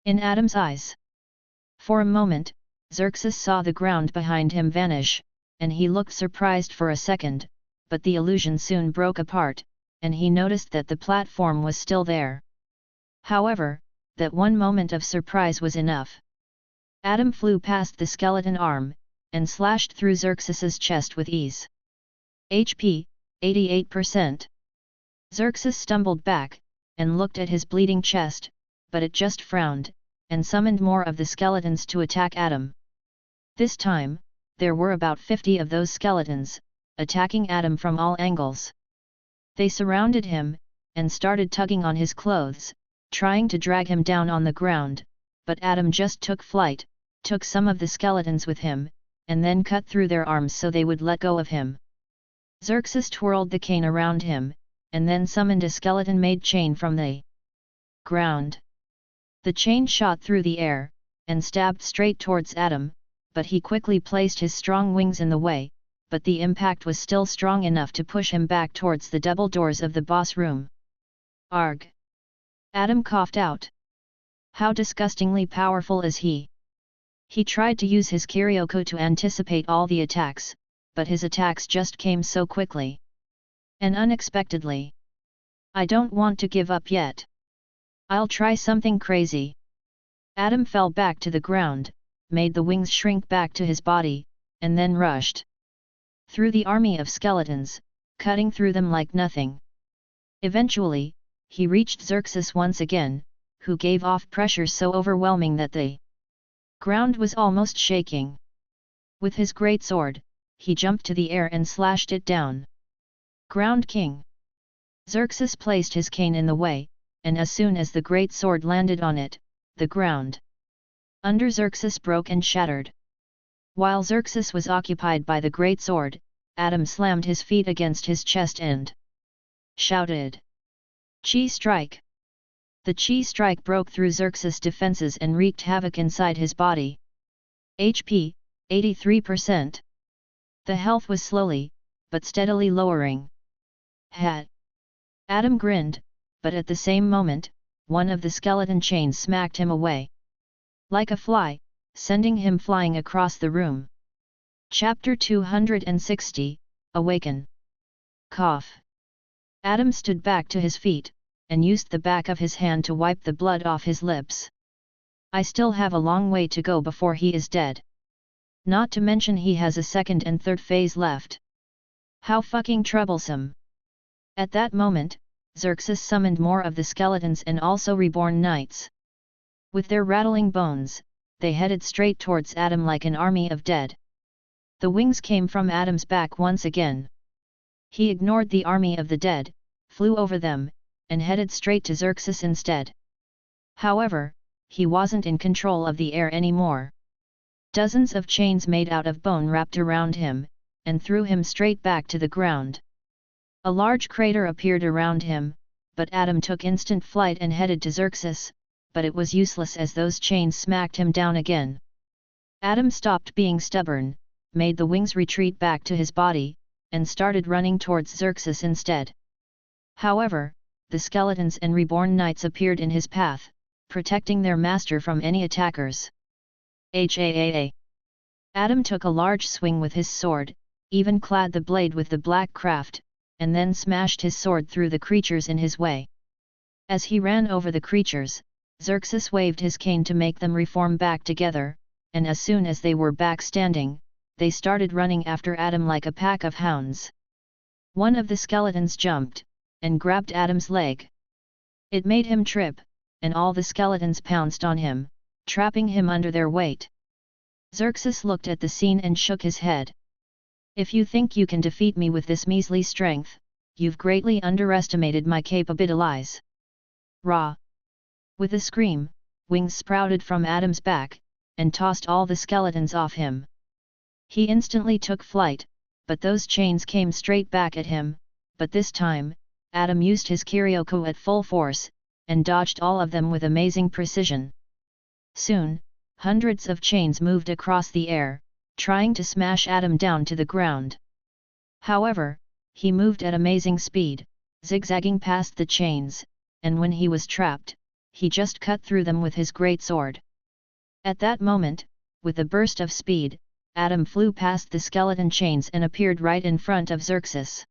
in Adam's eyes. For a moment, Xerxes saw the ground behind him vanish, and he looked surprised for a second, but the illusion soon broke apart, and he noticed that the platform was still there. However, that one moment of surprise was enough. Adam flew past the skeleton arm, and slashed through Xerxes's chest with ease. HP, 88%. Xerxes stumbled back, and looked at his bleeding chest, but it just frowned, and summoned more of the skeletons to attack Adam. This time, there were about 50 of those skeletons, attacking Adam from all angles. They surrounded him, and started tugging on his clothes, trying to drag him down on the ground, but Adam just took flight, took some of the skeletons with him, and then cut through their arms so they would let go of him. Xerxes twirled the cane around him, and then summoned a skeleton-made chain from the ground. The chain shot through the air, and stabbed straight towards Adam, but he quickly placed his strong wings in the way, but the impact was still strong enough to push him back towards the double doors of the boss room. Arg! Adam coughed out. How disgustingly powerful is he? He tried to use his Kyryoko to anticipate all the attacks, but his attacks just came so quickly and unexpectedly. I don't want to give up yet. I'll try something crazy. Adam fell back to the ground, made the wings shrink back to his body, and then rushed through the army of skeletons, cutting through them like nothing. Eventually, he reached Xerxes once again, who gave off pressure so overwhelming that the ground was almost shaking. With his great sword, he jumped to the air and slashed it down. Ground King! Xerxes placed his cane in the way, and as soon as the great sword landed on it, the ground under Xerxes broke and shattered. While Xerxes was occupied by the great sword, Adam slammed his feet against his chest and shouted, "Chi strike!" The Chi strike broke through Xerxes' defenses and wreaked havoc inside his body. HP, 83%. The health was slowly, but steadily lowering. Had. Adam grinned, but at the same moment, one of the skeleton chains smacked him away like a fly, sending him flying across the room. Chapter 260, Awaken. Cough. Adam stood back to his feet, and used the back of his hand to wipe the blood off his lips. I still have a long way to go before he is dead. Not to mention he has a second and third phase left. How fucking troublesome. At that moment, Xerxes summoned more of the skeletons and also reborn knights. With their rattling bones, they headed straight towards Adam like an army of dead. The wings came from Adam's back once again. He ignored the army of the dead, flew over them, and headed straight to Xerxes instead. However, he wasn't in control of the air anymore. Dozens of chains made out of bone wrapped around him, and threw him straight back to the ground. A large crater appeared around him, but Adam took instant flight and headed to Xerxes, but it was useless as those chains smacked him down again. Adam stopped being stubborn, made the wings retreat back to his body, and started running towards Xerxes instead. However, the skeletons and reborn knights appeared in his path, protecting their master from any attackers. Adam took a large swing with his sword, even clad the blade with the black craft, and then smashed his sword through the creatures in his way. As he ran over the creatures, Xerxes waved his cane to make them reform back together, and as soon as they were back standing, they started running after Adam like a pack of hounds. One of the skeletons jumped, and grabbed Adam's leg. It made him trip, and all the skeletons pounced on him, trapping him under their weight. Xerxes looked at the scene and shook his head. If you think you can defeat me with this measly strength, you've greatly underestimated my capabilities. Rah! With a scream, wings sprouted from Adam's back, and tossed all the skeletons off him. He instantly took flight, but those chains came straight back at him, but this time, Adam used his Kyrioko at full force, and dodged all of them with amazing precision. Soon, hundreds of chains moved across the air, trying to smash Adam down to the ground. However, he moved at amazing speed, zigzagging past the chains, and when he was trapped, he just cut through them with his great sword. At that moment, with a burst of speed, Adam flew past the skeleton chains and appeared right in front of Xerxes.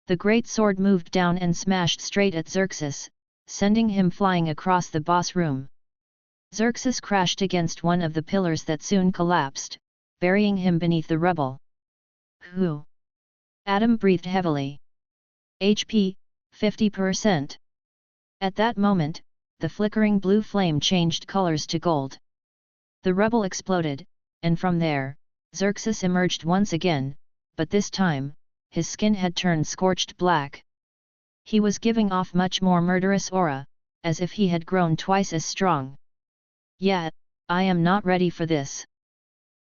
The great sword moved down and smashed straight at Xerxes, sending him flying across the boss room. Xerxes crashed against one of the pillars that soon collapsed, burying him beneath the rubble. Whew! Adam breathed heavily. HP, 50%. At that moment, the flickering blue flame changed colors to gold. The rubble exploded, and from there, Xerxes emerged once again, but this time, his skin had turned scorched black. He was giving off much more murderous aura, as if he had grown twice as strong. Yeah, I am not ready for this.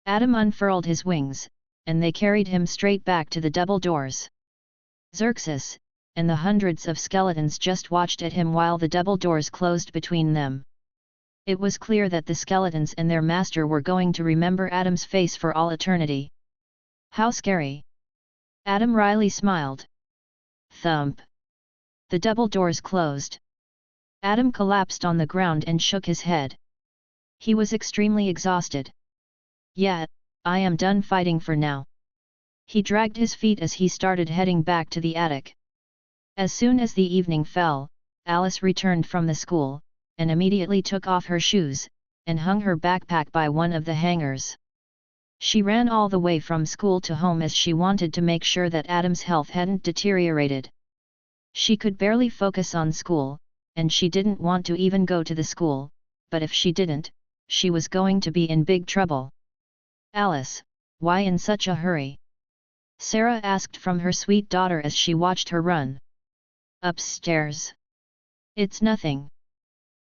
Adam unfurled his wings, and they carried him straight back to the double doors. Xerxes, and the hundreds of skeletons just watched at him while the double doors closed between them. It was clear that the skeletons and their master were going to remember Adam's face for all eternity. How scary! Adam wryly smiled. Thump! The double doors closed. Adam collapsed on the ground and shook his head. He was extremely exhausted. Yeah, I am done fighting for now. He dragged his feet as he started heading back to the attic. As soon as the evening fell, Alice returned from the school, and immediately took off her shoes, and hung her backpack by one of the hangers. She ran all the way from school to home as she wanted to make sure that Adam's health hadn't deteriorated. She could barely focus on school, and she didn't want to even go to the school, but if she didn't, she was going to be in big trouble. Alice, why in such a hurry? Sarah asked from her sweet daughter as she watched her run. Upstairs. It's nothing.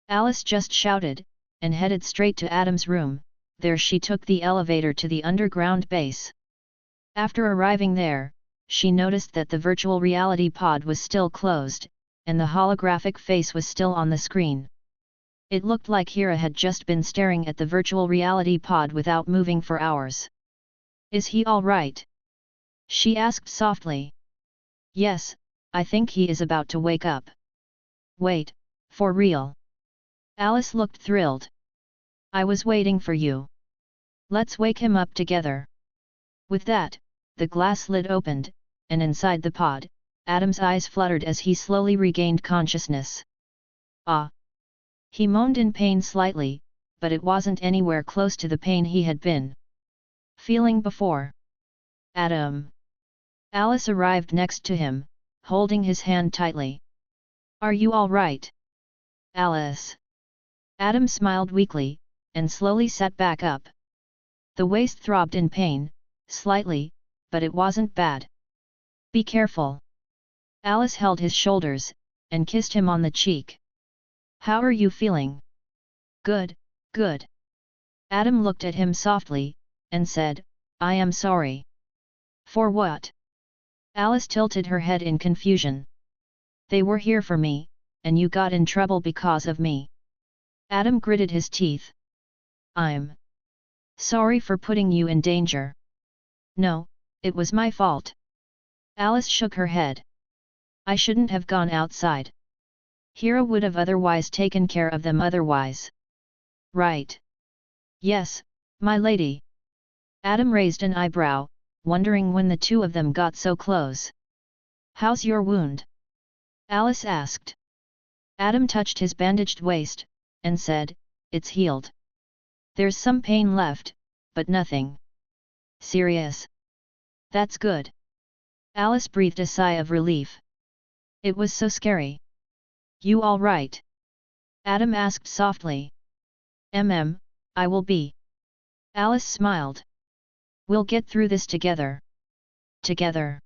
Alice just shouted, and headed straight to Adam's room. There she took the elevator to the underground base. After arriving there, she noticed that the virtual reality pod was still closed, and the holographic face was still on the screen. It looked like Hira had just been staring at the virtual reality pod without moving for hours. Is he all right? She asked softly. Yes, I think he is about to wake up. Wait, for real? Alice looked thrilled. I was waiting for you. Let's wake him up together. With that, the glass lid opened, and inside the pod, Adam's eyes fluttered as he slowly regained consciousness. Ah! He moaned in pain slightly, but it wasn't anywhere close to the pain he had been feeling before. Adam! Alice arrived next to him, holding his hand tightly. Are you all right? Alice! Adam smiled weakly, and slowly sat back up. The waist throbbed in pain, slightly, but it wasn't bad. Be careful. Alice held his shoulders, and kissed him on the cheek. How are you feeling? Good, good. Adam looked at him softly, and said, I am sorry. For what? Alice tilted her head in confusion. They were here for me, and you got in trouble because of me. Adam gritted his teeth. I'm sorry for putting you in danger. No, it was my fault. Alice shook her head. I shouldn't have gone outside. Hira would have otherwise taken care of them otherwise. Right. Yes, my lady. Adam raised an eyebrow, wondering when the two of them got so close. How's your wound? Alice asked. Adam touched his bandaged waist, and said, It's healed. There's some pain left, but nothing serious. That's good. Alice breathed a sigh of relief. It was so scary. You all right? Adam asked softly. I will be. Alice smiled. We'll get through this together. Together.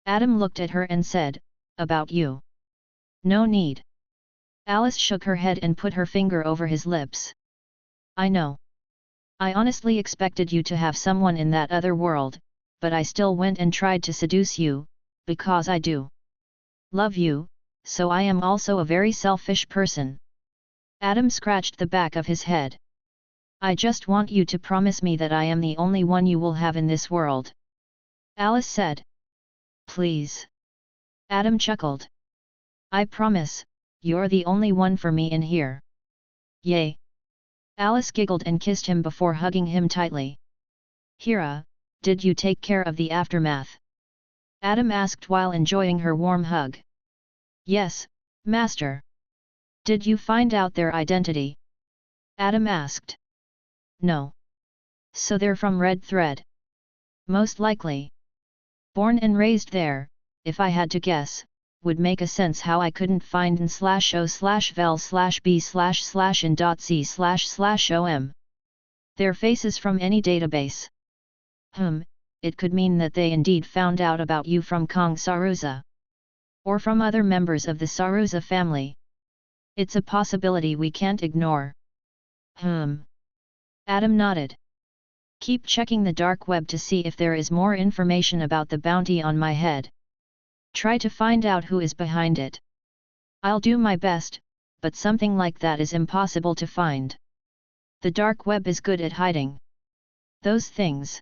Adam looked at her and said, About you. No need. Alice shook her head and put her finger over his lips. I know. I honestly expected you to have someone in that other world, but I still went and tried to seduce you, because I do love you, so I am also a very selfish person. Adam scratched the back of his head. I just want you to promise me that I am the only one you will have in this world. Alice said. Please. Adam chuckled. I promise, you're the only one for me in here. Yay. Alice giggled and kissed him before hugging him tightly. Hira, did you take care of the aftermath? Adam asked while enjoying her warm hug. Yes, Master. Did you find out their identity? Adam asked. No. So they're from Red Thread? Most likely. Born and raised there, if I had to guess, would make a sense how I couldn't find n/o/vel/b/in.c//om. Their faces from any database. It could mean that they indeed found out about you from Kong Saruza. Or from other members of the Saruza family. It's a possibility we can't ignore. Adam nodded. Keep checking the dark web to see if there is more information about the bounty on my head. Try to find out who is behind it. I'll do my best, but something like that is impossible to find. The dark web is good at hiding those things.